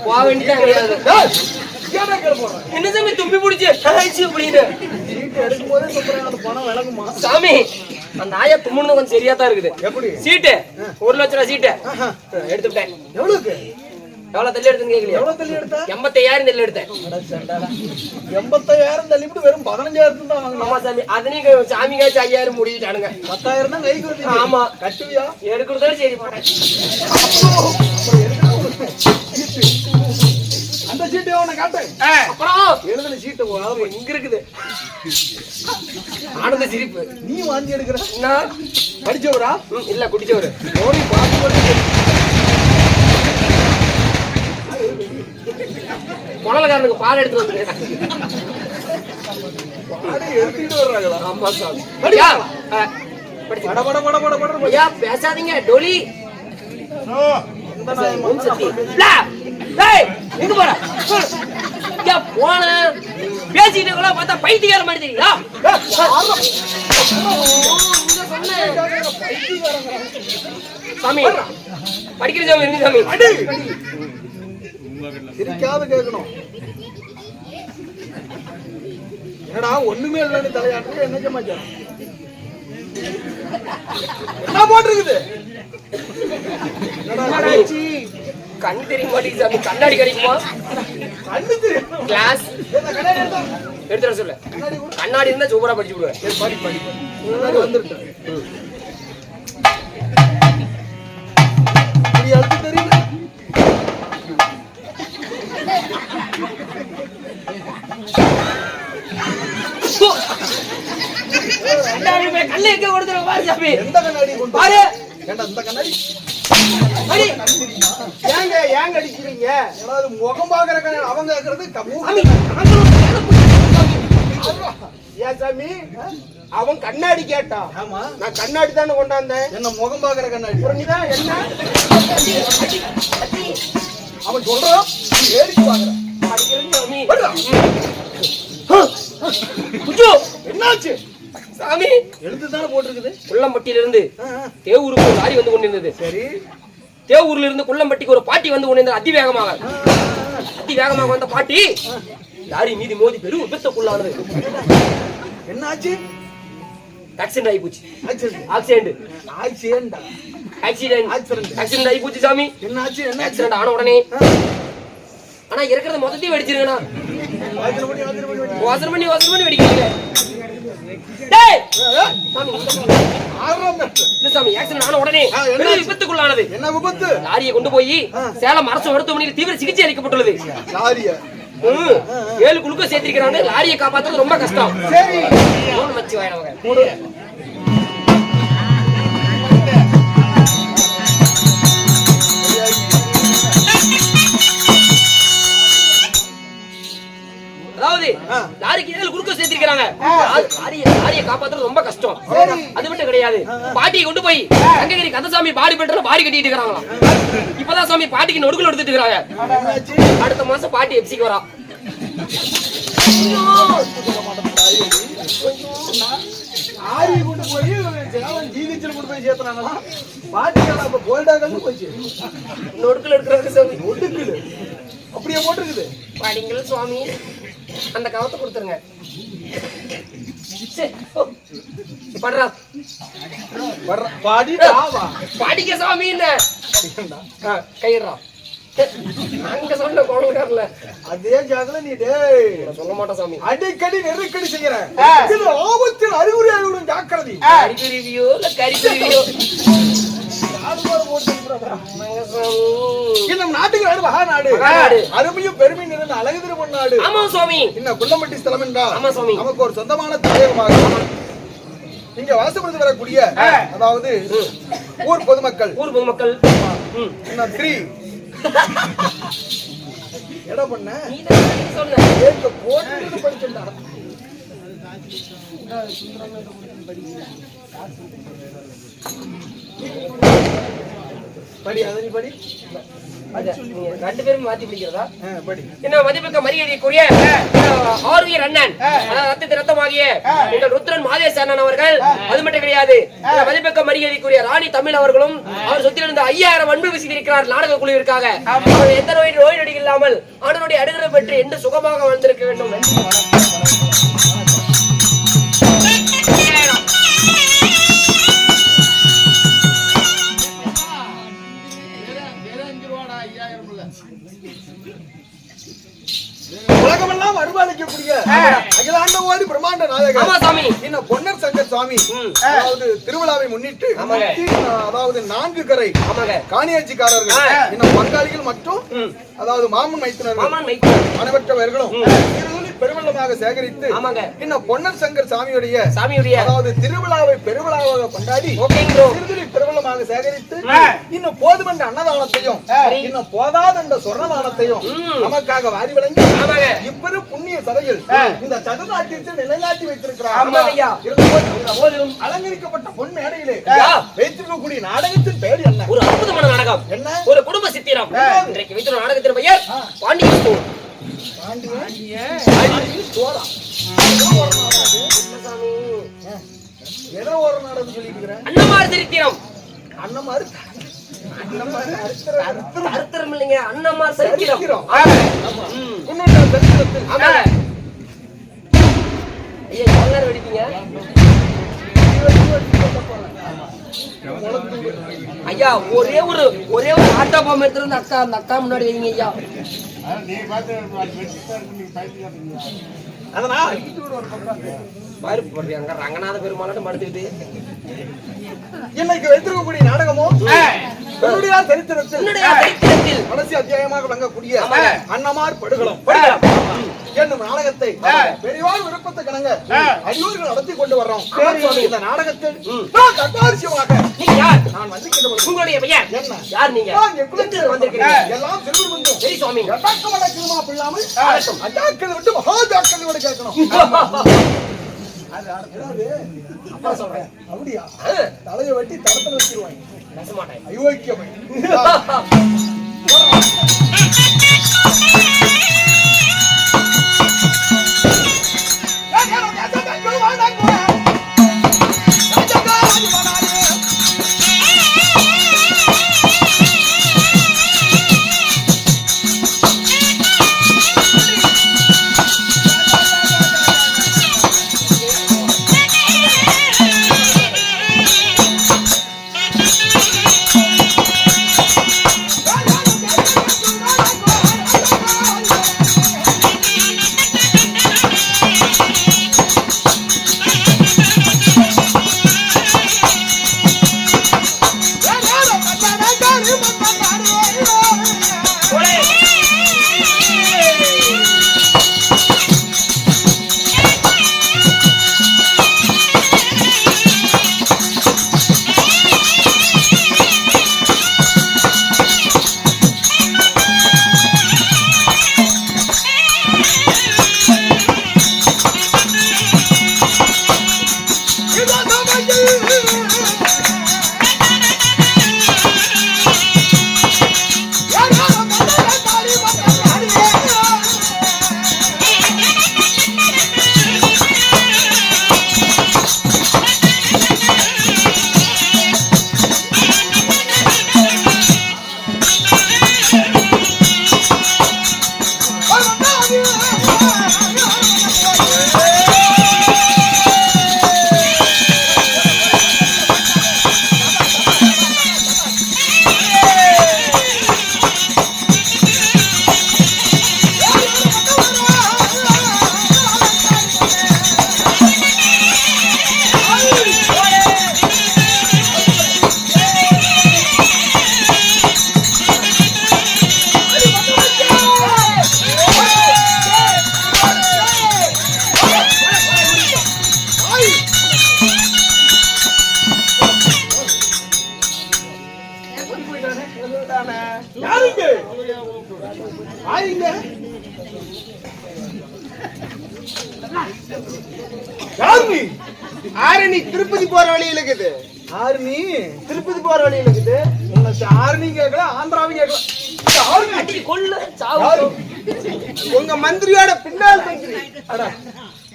Speaker 1: போக வேண்டியதான் கிடையாது. என்ன சாமி தும்பி பிடிச்சி அப்படின்னு
Speaker 4: சீட் எடுக்கும் போதே சொல்றேன், அந்த பணம் விளங்குமா?
Speaker 1: சாமி அந்த ஆயா தும்முன்னு கொஞ்சம் சரியா தான் இருக்குது.
Speaker 4: எப்படி
Speaker 1: சீட்டு 1 லட்சம் ரூபாய் சீட்டு எடுத்துட்டேன்.
Speaker 4: எவ்வளவுக்கு?
Speaker 1: எவ்வளவு தள்ளி எடுத்துன்னு கேட்கலையா?
Speaker 4: எவ்வளவு தள்ளி எடுத்த?
Speaker 1: 85,000 தள்ளி எடுத்தேன்.
Speaker 4: 85,000 தள்ளிவிட்டு வெறும் 15,000 தான் வாங்கணும்.
Speaker 1: ஆமா சாமி அதனையும் சாமிக்காச்சும் 5,000 முடிச்சுட்டானுங்க.
Speaker 4: 10,000 தான் கைக்கு வருது.
Speaker 1: ஆமா
Speaker 4: கட்டுவியா?
Speaker 1: எடுக்கிறதாலும் சரி போட்டேன்.
Speaker 4: அந்த சீட்டு அவனை காட்டு.
Speaker 1: அப்புறம்
Speaker 4: எழுதுன சீட்டு
Speaker 1: இங்க இருக்குது. ஆனந்த சிரிப்பு.
Speaker 4: நீ வாங்கி எடுக்கிற
Speaker 1: என்ன
Speaker 4: படிச்சவரா?
Speaker 1: இல்ல குடிச்சவரு.
Speaker 4: ஓடி பார்த்து
Speaker 1: குழந்தைக்காரனுக்கு பால் எடுத்து வந்து
Speaker 4: எடுத்துட்டு வர்றாங்களா?
Speaker 1: ஆமா சாமி. பேசாதீங்க டோலி. போன பேசிட்டு பார்த்தா பைத்தியக்கார மாதிரி தெரியுங்களா? சாமி படிக்கிற சாமி இருக்கு சாமி.
Speaker 4: சிரிக்காத கேட்கணும். என்னடா ஒண்ணுமே இல்லன்னு தலையாட்டு என்ன சமாச்சாரம்? என்ன போட்டிருக்குது?
Speaker 1: கண் தெரிய மாட்டேங்குது சாமி. கண்ணாடி கிடைக்குமா?
Speaker 4: கண்ணு தெரியும்.
Speaker 1: கிளாஸ் எடுத்துட சொல்ல. கண்ணாடி இருந்தா சூப்பரா படிச்சு விடுவேன்.
Speaker 4: படி படி வந்துருட்டு தெரியுது.
Speaker 1: கண்ணு எங்க கொடுத்துருவோம் பாரு சாமி.
Speaker 4: எந்த கண்ணாடி கொண்டு
Speaker 1: பாரு.
Speaker 4: ஏண்டா இந்த கண்ணாடி
Speaker 1: அடி
Speaker 4: ஏங்க ஏங்க அடிக்கிறீங்க? ஏதாவது முகம் பாக்குற கண்ணாடி அவங்க கேக்குறது
Speaker 1: சாமி.
Speaker 2: ஏன் சாமி அவன் கண்ணாடி கேட்டான்.
Speaker 4: ஆமா
Speaker 2: நான் கண்ணாடி தானே கொண்டாந்தேன்.
Speaker 4: என்ன முகம் பாக்குற கண்ணாடி?
Speaker 2: நீதான் என்ன
Speaker 4: அவன் சொல்றான் ஏறிச்சு வாங்குறான். என்னாச்சு
Speaker 1: சாமி?
Speaker 4: எழுத்துதானே போட்டிருக்குது.
Speaker 1: குள்ளம்பட்டியில இருந்து தேவூருக்கு ஒரு லாரி வந்து கொண்டிருந்தது.
Speaker 4: சரி
Speaker 1: தேவூர்ல இருந்து குள்ளம்பட்டிக்கு ஒரு பாட்டி வந்து கொண்டிருந்தது. அதிவேகமாக வந்த பாட்டி லாரி மீதி மோதி பெரும் விபத்துக்குள்ளானது.
Speaker 4: என்னாச்சு?
Speaker 1: ஆக்சிடென்ட் ஆகி போச்சு. ஆக்சிடென்ட் ஆகி போச்சு சாமி.
Speaker 4: என்னாச்சு?
Speaker 1: ஆக்சிடென்ட் ஆன உடனே ஆனா இருக்கிறத மொத்தத்தையும் வெடிச்சிருங்கண்ணா. வாசல் பண்ணி வெடிக்கிறீங்க. சாமி ஆக்சிடென்ட் ஆன உடனே விபத்துக்குள்ளானது.
Speaker 4: என்ன விபத்து?
Speaker 1: லாரியை கொண்டு போய் சேலம் அரசு மருத்துவமனையில் தீவிர சிகிச்சை அளிக்கப்பட்டுள்ளது. 7 குளுக்கோஸ் சேர்த்திருக்கிறாங்க. லாரியை காப்பாற்றுறது ரொம்ப கஷ்டம். அதாவது லாரிக்கு 7 குளுக்கோஸ் சேர்த்திருக்கிறாங்க. லாரியை காப்பாற்றுறது ரொம்ப கஷ்டம். அது மட்டும் கிடையாது, பாட்டியை கொண்டு போய் சங்ககிரி கந்தசாமி பாடி பெற்ற பாடி கட்டிட்டு இருக்காங்களாம். இப்பதான் சாமி பாட்டிக்கு நொடுக்கல் எடுத்துட்டு இருக்காங்க. அடுத்த மாசம் பாட்டி எப்சிக்கு வரா.
Speaker 4: ஆரியை கொண்டு போய் ஜிஹெச்ல கொண்டு போய் சேர்த்துறாங்களா? பாட்டிகள் அப்ப போல்டாகன்னு போச்சு.
Speaker 1: நொடுக்கல் எடுக்கிறாங்க சாமி.
Speaker 4: நொடுக்கல் அப்படியே போட்டுருக்குது.
Speaker 1: பாடிங்கள் சுவாமி, அந்த கவத்தை கொடுத்துருங்க. படுறா
Speaker 4: பாடி
Speaker 1: பாடிக்க சாமி. என்ன கையிடுறா அங்க சொன்ன கோணக்காரல
Speaker 4: அதே ஜாகல நீ டேய்
Speaker 1: சொல்ல மாட்டா சாமி.
Speaker 4: அடிக்கடி நெருக்கடி செய்யற இது ஆபத்தில் அறிகுறியாகிவிடும். ஜாக்கிரதை.
Speaker 1: அறிகுறியோ இல்ல கறிகுறியோ
Speaker 4: இந்த நாட்டுக்கு நாடு மகாநாடு. அருமையும் பெருமை நிறைந்த அழகு திருமண் நாடு.
Speaker 1: ஆமா சுவாமி.
Speaker 4: இன்ன குள்ளம்பட்டி ஸ்தலம் என்றால்
Speaker 1: ஆமா சுவாமி,
Speaker 4: நமக்கு ஒரு சொந்தமான தலையகமாக இங்க வாசப்படுத்தி வரக்கூடிய அதாவது ஊர் பொதுமக்கள் நான் 3 என்ன பண்ண
Speaker 1: நீ தான் சொன்ன.
Speaker 4: ஏங்க போட்டு படிச்சேன்டா. படி அத நீ படி.
Speaker 1: அது நீங்க ரெண்டு பேரும் மாத்தி பிடிக்கிறதா?
Speaker 4: படி.
Speaker 1: என்ன மதிப்புக்க மரியாதைக்குரிய ஆர்வியர் அண்ணன், அதாவது ரத்தத்து ரத்தமாகிய எங்கள் ருத்ரன் மாதேஷ் அண்ணன் அவர்கள், அது மட்டும் கிடையாது, மதிப்புக்க மரியாதைக்குரிய ராணி தமிழ் அவர்களும் அவர் சொத்திலிருந்து 5000 அன்பு விசித்திருக்கிறார் நாடக குழுவிற்காக. அவர் எந்த நோய் நொடி இல்லாமல் ஆடனுடைய அடுகளை பெற்று என்று சுகமாக வந்திருக்க வேண்டும்.
Speaker 4: உலகமெல்லாம் அருள்பாலிக்கக்கூடிய அகிலாண்ட ஓடி பிரம்மாண்ட நாயகர் இந்த பொன்னர் சங்கர் சுவாமி அதாவது திருவிழாவை முன்னிட்டு அதாவது 4 கரை காணியாட்சிக்காரர்கள் இன்னும் பங்காளிகள் மற்றும் அதாவது மாமன் மைத்தினர்கள் அனைவற்றவர்களும் பெருவெள்ளமாக சேகரித்து இன்னும் பொன்னர் சங்கர் சாமியுடைய அதாவது திருவிழாவை பெருவிழாவாக கொண்டாடி பெருவெள்ளமாக சேகரித்து இன்னும் போதுமென்ற அன்னதானத்தையும் இன்னும் போதாத என்ற சொர்ணதானத்தையும் நமக்காக வாரி வழங்கி இப்பெரு புண்ணிய சபையில் இந்த சதுராட்சியத்தை நிலைநாட்டி வைத்திருக்கிறார். அலங்கரிக்கப்பட்ட பொன் மேடையிலே வைத்திருக்கக்கூடிய நாடகத்தின் பெயர் என்ன?
Speaker 1: ஒரு அற்புதமான நாடகம். என்ன? ஒரு குடும்ப சித்திரம். இன்றைக்கு வைத்திருக்கிற நாடகத்தின் பெயர் பாண்டியன் ஸ்டோர்.
Speaker 4: ஏதோ ஒரு நாடகம் சொல்லிட்டு
Speaker 1: அன்னமார் சரித்திரம்.
Speaker 4: அன்னமார்
Speaker 1: அர்த்தம் இல்லைங்க, அன்னமார் சரித்திரம். ஐயா எல்லாரும் வெடிப்பீங்க ஐயா. ஒரே ஒரு ஆட்டோ பாம்பு எடுத்து அந்த அக்கா முன்னாடி வைங்க ஐயா. ரங்கநாத பெருமாள் மடுத்துக்கிட்டு
Speaker 4: இன்னைக்கு வைத்திருக்கக்கூடிய நாடகமும் சரித்திரத்தில் கடைசி அத்தியாயமாக விளங்கக்கூடிய அன்னமார் படுகளம் என்னும் நாடகத்தை பெரியவாள் விருப்பத்தை கணங்க அடியோர்கள் நடத்தி கொண்டு வர்றோம். இந்த நாடகத்தில் நான் வந்திருக்கின்ற
Speaker 1: உங்களுடைய பெயர் என்ன? யார் நீங்க?
Speaker 4: எல்லாம் சிறுவர் பந்தும் சரி சுவாமி இல்லாமல் அஜாக்கள் விட்டு மகாஜாக்களோட கேட்கணும். அப்பா சொல்றேன் அப்படியா? தலையை வெட்டி தடத்துல வச்சிருவாங்க. அயோக்கியமை.
Speaker 2: திருப்பதி போற வழியில இருக்குது.
Speaker 4: ஆர்மி
Speaker 2: திருப்பதி போற வழியில இருக்குது.
Speaker 4: உன்னை ஆர்மி கேட்கல, ஆந்திராவும் கேட்கல.
Speaker 1: அடி கொல்லு சாவு.
Speaker 2: உங்க மந்திரியோட பின்னால் மந்திரி.
Speaker 4: அட,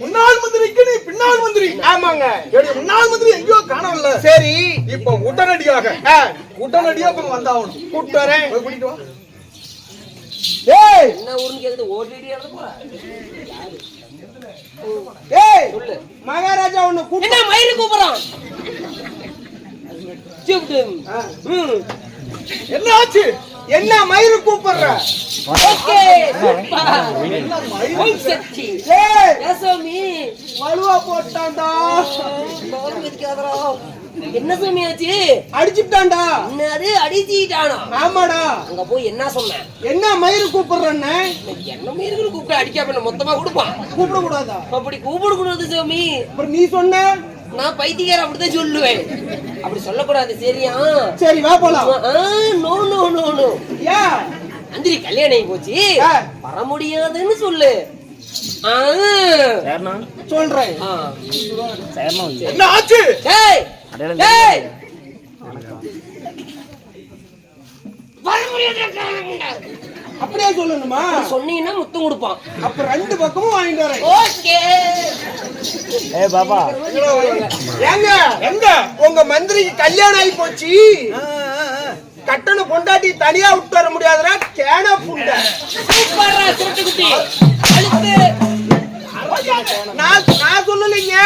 Speaker 4: முன்னாள் மந்திரிக்கு நீ பின்னால் மந்திரி.
Speaker 2: ஆமாங்க.
Speaker 4: என்னுடைய முன்னாள் மந்திரி எங்கேயோ காணவில்லை.
Speaker 2: சரி,
Speaker 4: இப்ப உடனடியாக உடனடியா இப்ப வந்தாகணும்.
Speaker 2: கூப்பிட்டு வரேன்.
Speaker 4: போய் கூட்டிட்டு வா.
Speaker 2: ஏய்
Speaker 1: என்ன ஊருன்னு கேக்குது ஓடிடி போற.
Speaker 2: ஏய்,
Speaker 1: சொல்லு.
Speaker 2: மகாராஜா உன்னை கூப்பிட்டு
Speaker 1: என்ன மயிறு கூப்பிடுறான்? கூப்பிட்டு.
Speaker 4: என்ன ஆச்சு?
Speaker 2: என்ன மயிறு கூப்பிடுற?
Speaker 1: Okay super.
Speaker 4: என்ன மயில்?
Speaker 1: ஓம் சக்தி.
Speaker 2: ஏய்,
Speaker 1: ஏசாமி
Speaker 2: வலுவா போட்டான்டா.
Speaker 1: கவனம் வைக்காதடா. என்ன சாமி ஆச்சு?
Speaker 2: அடிச்சுட்டான்டா.
Speaker 1: என்னது அடிச்சிட்டானா?
Speaker 2: ஆமாடா.
Speaker 1: அங்க போய் என்ன சொன்னேன்?
Speaker 2: என்ன மயிறு கூப்பிடுறன்னு
Speaker 1: என்ன மயிருக்கு கூப்பிட்டு அடிக்காம மொத்தமா கொடுப்பான்.
Speaker 2: கூப்பிட கூடாதா?
Speaker 1: அப்படி கூப்பிடக்கூடாது சாமி.
Speaker 2: அப்புறம் நீ சொன்ன.
Speaker 1: நான் பைத்தியக்கார அப்படித்தான் சொல்லுவேன். அப்படி சொல்லக்கூடாது சரியா?
Speaker 2: சரி வா போலாம்.
Speaker 1: No no no no.
Speaker 2: Yeah,
Speaker 1: அந்திரி கல்யாணம் ஆகி போச்சு, வர முடியாதுன்னு சொல்லு.
Speaker 2: சொல்றேன்.
Speaker 4: என்ன ஆச்சு?
Speaker 1: டேய், டேய். வர முடியாது
Speaker 2: அப்படியே சொல்லணுமா?
Speaker 1: சொன்னீங்கன்னா முத்தம் கொடுப்பான்.
Speaker 2: அப்ப ரெண்டு பக்கமும் வாங்கிட்டு வரேன்.
Speaker 1: ஓகே.
Speaker 2: ஏங்க, எங்க உங்க மந்திரிக்கு கல்யாணம் ஆகி போச்சு, கட்டண பொண்டாட்டி தனியா விட்டு வர முடியாதுன்னா கேன புண்ட.
Speaker 1: சூப்பரா சிரட்டு குட்டி. அழுத்து.
Speaker 2: நான் சொல்லலைங்க,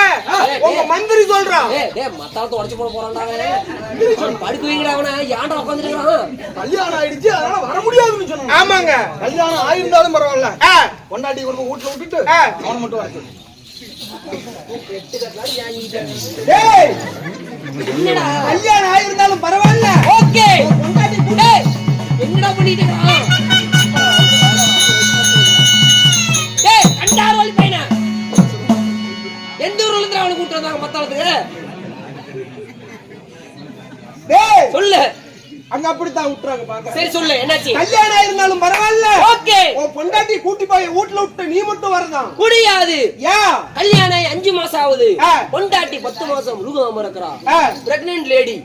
Speaker 2: உங்க மந்திரி சொல்றான்.
Speaker 1: டேய் மத்தாளத்தை உடைச்சு போட போறான்டா அவன். படுக்க வைங்கடா அவனை. ஏன்டா உட்கார்ந்திருக்கான்?
Speaker 4: கல்யாணம் ஆயிடுச்சு, அதனால வர முடியாதுன்னு சொன்னாங்க.
Speaker 2: ஆமாங்க.
Speaker 4: கல்யாணம் ஆயிருந்தாலும் பரவாயில்ல, பொண்டாட்டி கொண்டு போய் வீட்டுல விட்டுட்டு அவனை மட்டும் வர சொல்லு.
Speaker 2: டேய்,
Speaker 1: என்னடா
Speaker 2: கல்யாணம் ஆயிருந்தாலும் பரவாயில்ல,
Speaker 1: ஓகே பொண்டாட்டி புடே. என்னடா பண்ணிட்டு இருக்கான்? டேய் கண்டார் வலி பையனா. எந்த ஊர்ல இருந்து அவனை கூட்டி வந்தாங்க மத்தாளத்துக்கு?
Speaker 2: டேய்
Speaker 1: சொல்லு.
Speaker 2: அங்க அப்படித்தான் விட்டுறாங்க பாக்க.
Speaker 1: சரி சொல்லு என்னாச்சு?
Speaker 2: கல்யாணம் ஆயிருந்தாலும் பரவாயில்ல,
Speaker 1: ஓகே
Speaker 2: உன் பொண்டாட்டி கூட்டி போய் வீட்டுல விட்டு நீ மட்டும் வரதான்
Speaker 1: முடியாது.
Speaker 2: யா,
Speaker 1: கல்யாணம் ஆகி 5 மாசம் ஆகுது,
Speaker 2: ஆ.
Speaker 1: பொண்டாட்டி 10 மாசம் முழுகாம இருக்கறா.
Speaker 2: ஆ.
Speaker 1: Pregnant lady.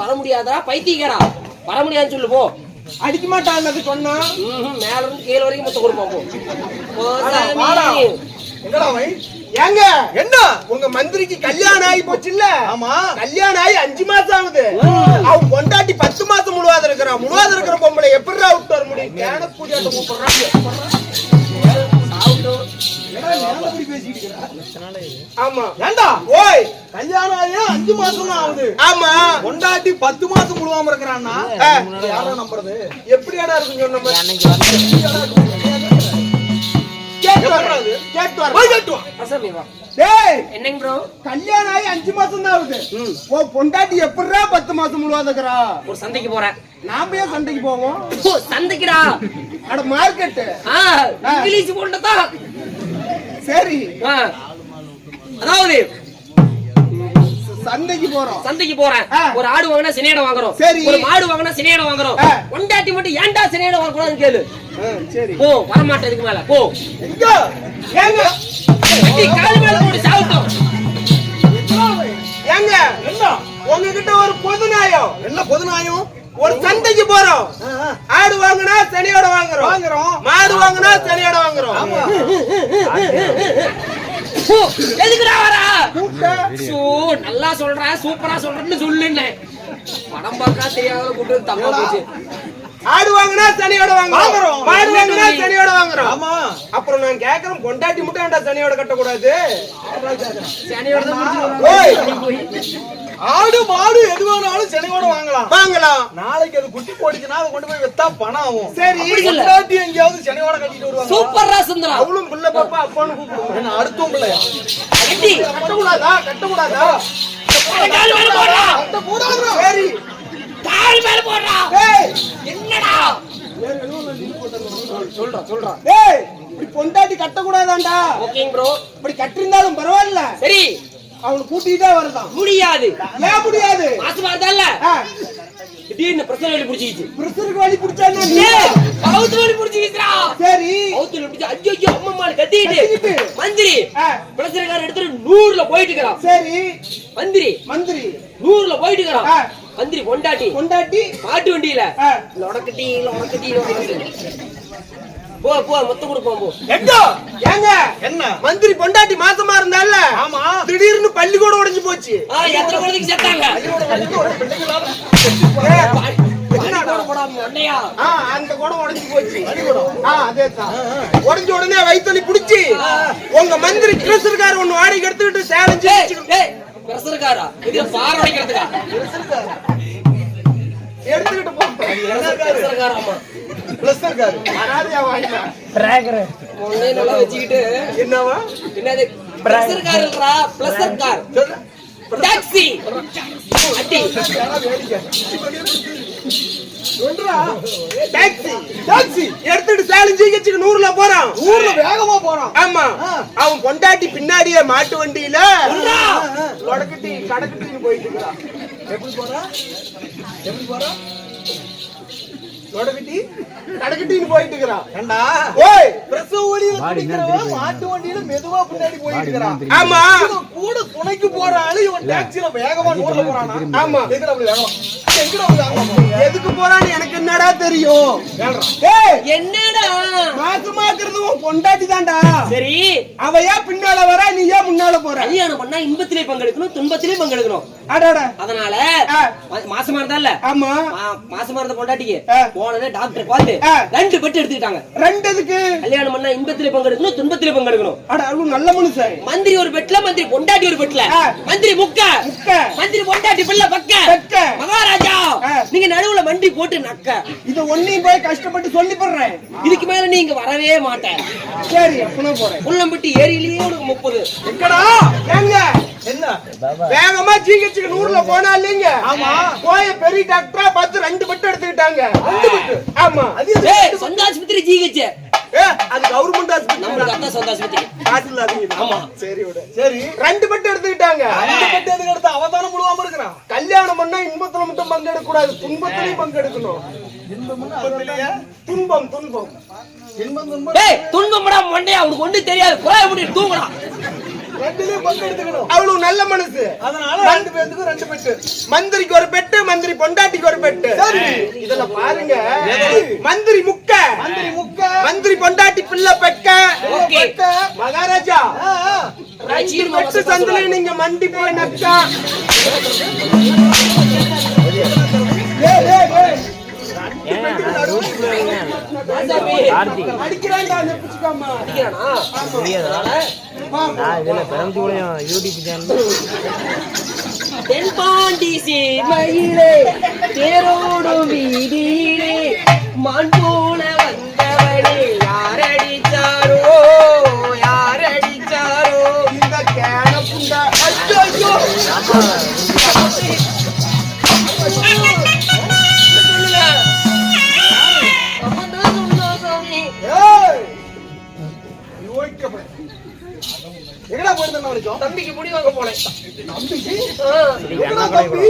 Speaker 1: வர முடியாதா? பைத்தியக்காரா. வர முடியாதுன்னு சொல்லு போ.
Speaker 2: அடிக்க மாட்டான் அது சொன்னா.
Speaker 1: மேல இருந்து கீழ வரைக்கும் மொத்த கொடுப்பான் போ. போ
Speaker 2: வாடா.
Speaker 1: சாமி.
Speaker 4: எங்கடா வை?
Speaker 2: ஏங்க,
Speaker 4: என்ன?
Speaker 2: உங்க மந்திரிக்கு கல்யாணம் ஆகி போச்சு இல்ல?
Speaker 4: ஆமா.
Speaker 2: கல்யாணம் ஆகி 5 மாசம் ஆகுது, அவன் பொண்டாட்டி 10 மாசம் முழுவாத இருக்கிறான். முழுவாத இருக்கிற பொம்பளை எப்படிடா விட்டு வர முடியும்? கேன பூஜாட்ட கூப்பிடுறான். ஆமா.
Speaker 4: ஏண்டா
Speaker 2: ஓய்,
Speaker 4: கல்யாணம் ஆகி 5 மாசம் தான் ஆகுது,
Speaker 2: ஆமா.
Speaker 4: பொண்டாட்டி 10 மாசம் முழுவாம இருக்கிறான்னா யாரா நம்புறது?
Speaker 2: எப்படியாடா இருக்குன்னு சொன்ன மாதிரி. கேட்டு வர.
Speaker 4: போய் கேட்டு வா.
Speaker 1: அசாமி வா.
Speaker 2: டேய்,
Speaker 1: என்னங்க ப்ரோ?
Speaker 2: கல்யாணம் ஆகி 5 மாசம் தான் ஆகுது, ஓ பொண்டாட்டி எப்படிடா 10 மாசம் முழுவாத இருக்கிறா?
Speaker 1: ஒரு சந்தைக்கு போறேன்.
Speaker 2: நாம ஏன் சண்டைக்கு போவோம்?
Speaker 1: ஓ, சந்தைக்குடா.
Speaker 2: அட மார்க்கெட்.
Speaker 1: இங்கிலீஷ் போட்டதா?
Speaker 2: சரி,
Speaker 1: அதாவது
Speaker 2: சந்தைக்கு போறோம்.
Speaker 1: சந்தைக்கு போறேன். ஒரு ஆடு வாங்கினா சினையிடம் வாங்குறோம்.
Speaker 2: சரி.
Speaker 1: ஒரு மாடு வாங்கினா சினையிடம் வாங்குறோம். பொண்டாட்டி மட்டும் ஏன்டா சினையிடம் வாங்க கூடாதுன்னு கேளு.
Speaker 2: சரி,
Speaker 1: போ, வர மாட்டேன் இதுக்கு மேல போ.
Speaker 2: எங்க ஏங்க,
Speaker 1: கட்டி கால் மேல போட்டு சாவட்டும்.
Speaker 2: ஏங்க, என்ன உங்ககிட்ட ஒரு பொது நியாயம்?
Speaker 4: என்ன பொது நியாயம்?
Speaker 2: ஒரு சந்தைக்கு போறோம், ஆடு வாங்கினா சனியோட வாங்குறோம், மாடு வாங்கினா சனியோட வாங்குறோம்.
Speaker 1: போ, எதுக்குடா வர? சோ, நல்லா சொல்றேன், சூப்பரா சொல்றேன்னு சொல்லுன்னு படம் பார்க்கா தெரியாத கூட்டு தப்பா போச்சு.
Speaker 2: ஆடு வாங்கினா சனியோட வாங்குறோம், மாடு வாங்கினா சனியோட வாங்குறோம்.
Speaker 4: ஆமா.
Speaker 2: அப்புறம் நான் கேக்குறேன், பொண்டாட்டி மட்டும் ஏன்டா சனியோட கட்டக்கூடாது?
Speaker 1: சனியோட தான்
Speaker 2: ஓய்,
Speaker 4: ஆடு மாடு எது வேணாலும் சென்னையோட வாங்கலாம்.
Speaker 2: வாங்கலாம்.
Speaker 4: நாளைக்கு அது குட்டி போடுச்சுன்னா அதை கொண்டு போய் வித்தா பணம் ஆகும்.
Speaker 2: சரி,
Speaker 4: பொண்டாட்டி எங்கேயாவது சென்னையோட கட்டிட்டு வருவாங்க.
Speaker 1: சூப்பரா சுந்தரம்.
Speaker 2: அவளும் பிள்ளை பாப்பா அப்பான்னு கூப்பிடுவோம்.
Speaker 4: என்ன அடுத்தவங்க பிள்ளையா?
Speaker 1: கட்டி
Speaker 2: கட்டக்கூடாதா? கட்டக்கூடாதா?
Speaker 1: கால் மேல போடுறா.
Speaker 2: கட்டக்கூடாதுடா. சரி,
Speaker 1: கால் மேல போடுறா.
Speaker 2: ஏய்,
Speaker 1: என்னடா
Speaker 2: சொல்றா. ஏய், இப்படி பொண்டாட்டி கட்டக்கூடாதாண்டா?
Speaker 1: ஓகேங்க ப்ரோ.
Speaker 2: இப்படி கட்டிருந்தாலும் பரவாயில்ல,
Speaker 1: சரி
Speaker 2: அவனை கூட்டிட்டே வரதான்.
Speaker 1: முடியாது.
Speaker 2: ஏன் முடியாது?
Speaker 1: மாசமா இருந்தால
Speaker 2: ஆ,
Speaker 1: திடீர்னு பிரசவ வலி பிடிச்சிக்கிச்சு.
Speaker 2: பிரசருக்கு வலி பிடிச்சா என்ன?
Speaker 1: ஏய், கவுத்து வலி பிடிச்சிக்கிச்சுடா.
Speaker 2: சரி
Speaker 1: கவுத்து வலி பிடிச்சு ஐயோ அம்மான்னு கத்திட்டு மந்திரி பிரசரக்காரன் எடுத்துட்டு 100ல போயிட்டு இருக்கான்.
Speaker 2: சரி
Speaker 1: மந்திரி
Speaker 2: மந்திரி
Speaker 1: 100ல போயிட்டு இருக்கான். மந்திரி பொண்டாட்டி மாட்டு வண்டியில லொடக்கட்டி போ மொத்தம் கொடுப்போம் போ.
Speaker 2: ஏங்க என்ன மந்திரி பொண்டாட்டி மாசமா இருந்தால? ஆமா. திடீர்னு பள்ளிக்கூடம் உடைஞ்சு போச்சு.
Speaker 1: எத்தனை குழந்தைக்கு சேர்த்தாங்க?
Speaker 2: அந்த குடம் உடைஞ்சு போச்சு. அதேதான் உடைஞ்ச உடனே வயிற்றுலி பிடிச்சி உங்க மந்திரி பிரசர்கார ஒண்ணு வாடகை எடுத்துக்கிட்டு சேலஞ்சு
Speaker 1: பிரசர்காரா இது பார் உடைக்கிறதுக்கா?
Speaker 2: எடுத்துக்கிட்டு போறாமா பிரசர்காரு அனாதையா வாங்கினா
Speaker 1: ஒண்ணே நல்லா வச்சுக்கிட்டு
Speaker 2: என்னவா
Speaker 1: என்னது பிரசர்காரா பிரசர்கார் டாக்ஸி அடி
Speaker 2: டாக்ஸி எடுத்துட்டு சேலம் ஜிஹெச்சுக்கு 100ல போறான். 100ல வேகமா போறான். ஆமா. அவன் பொண்டாட்டி பின்னாடியே மாட்டு வண்டியில லொடக்கட்டி கடக்கட்டின்னு போயிட்டு இருக்கான். எப்படி போறா? லொடக்கட்டி கடக்கட்டின்னு போயிட்டு இருக்கான். ஏண்டா ஓய் பிரசவ வலியில குடிக்கிறவன் மாட்டு வண்டியில மெதுவா பின்னாடி போயிட்டு இருக்கான். ஆமா. கூட துணைக்கு போற ஆளு இவன் டாக்ஸில வேகமா 100ல போறானா? ஆமா. எங்கடா அப்படி வேகமா? எதுக்கு போறான்னு எனக்கு என்னடா தெரியும்?
Speaker 1: என்னடா
Speaker 2: மாசமாக்குறது பொண்டாட்டி தான்டா.
Speaker 1: சரி
Speaker 2: அவ ஏன் பின்னால வர, நீ ஏன் முன்னால போற?
Speaker 1: கல்யாணம் பண்ணா இன்பத்திலே பங்கெடுக்கணும், துன்பத்திலே பங்கெடுக்கணும். அதனால மாசமா இருந்தால
Speaker 2: ஆமா
Speaker 1: மாசமா இருந்த பொண்டாட்டிக்கு போனே டாக்டர் பார்த்து 2 பெட் எடுத்துக்கிட்டாங்க.
Speaker 2: 2 எதுக்கு?
Speaker 1: கல்யாணம் பண்ணா இன்பத்திலே பங்கெடுக்கணும், துன்பத்திலே பங்கெடுக்கணும்.
Speaker 2: நல்ல மனுஷன்.
Speaker 1: மந்திரி ஒரு பெட்ல, மந்திரி பொண்டாட்டி ஒரு பெட்ல. மந்திரி முக்க மந்திரி பொண்டாட்டி பிள்ளை பக்க. மகாராஜா நீங்க நடுவுல மண்டி போட்டு நக்க.
Speaker 2: இது ஒன்னையும் போய் கஷ்டப்பட்டு சொல்லி போடுறேன்.
Speaker 1: இதுக்கு மேல நீங்க வரவே மாட்டேன்.
Speaker 2: சரி அப்பனா போறேன்.
Speaker 1: உள்ளம்பட்டி ஏரியிலேயே உனக்கு 30.
Speaker 2: எங்கடா? ஏங்க என்ன வேகமா ஜிஹெச்சுக்கு 100ல போனா இல்லீங்க? ஆமா. போய் பெரிய டாக்டரா பார்த்து 2 பெட் எடுத்துக்கிட்டாங்க. 2 பெட். ஆமா. அது
Speaker 1: சொந்த ஆஸ்பத்திரி ஜிஹெச்.
Speaker 2: அது கவர்மெண்ட் ஆஸ்பத்திரி.
Speaker 1: நம்மளுக்கு அதான் சொந்த ஆஸ்பத்திரி.
Speaker 2: காசு இல்லாதீங்க.
Speaker 1: ஆமா.
Speaker 2: சரி விடு. சரி 2 பெட் எடுத்துக்கிட்டாங்க. 2 பெட் எதுக்கு எடுத்து அவதானம் முழுவாம இருக்கறான்? கல்யாணம் பண்ணா இன்பத்துல மட்டும் பங்கெடுக்க கூடாது, துன்பத்திலையும் பங்கெடுக்கணும். இன்பம்னா அதுலயே துன்பம் துன்பம் இன்பம் துன்பம்.
Speaker 1: டேய் துன்பம்டா மண்டையா, உனக்கு ஒண்ணு தெரியாது. குறாய முடி தூங்குடா.
Speaker 2: 2லயும் பங்கெடுத்துக்கணும். அவ்வளவு நல்ல மனசு. அதனால 2 பேத்துக்கு 2 பெட். மந்திரிக்கு ஒரு பெட், மந்திரி பொண்டாட்டிக்கு ஒரு பெட். சரி இதல பாருங்க. மந்திரி முக்க மந்திரி பொண்டாட்டி பிள்ளை பெக்க.
Speaker 1: ஓகே
Speaker 2: மகாராஜா
Speaker 1: ராஜீவ்
Speaker 2: பெட் சந்தில நீங்க மண்டி போய் நக்கா. அடிக்கிறான்டா நெப்பிச்சுக்காமா.
Speaker 1: அடிக்கிறானா?
Speaker 5: நான் இதுல பிறந்து கூட யூடியூப் சேனல்
Speaker 1: தென்பாண்டி சீமையிலே தேரோடும் வீதியிலே மான் போல வந்தவனே யாரடிச்சாரோ
Speaker 2: இந்த கேன புண்டா. ஐயோ எங்கடா போயிருந்தா?
Speaker 1: தம்பிக்கு முடி வாங்க போனேன்.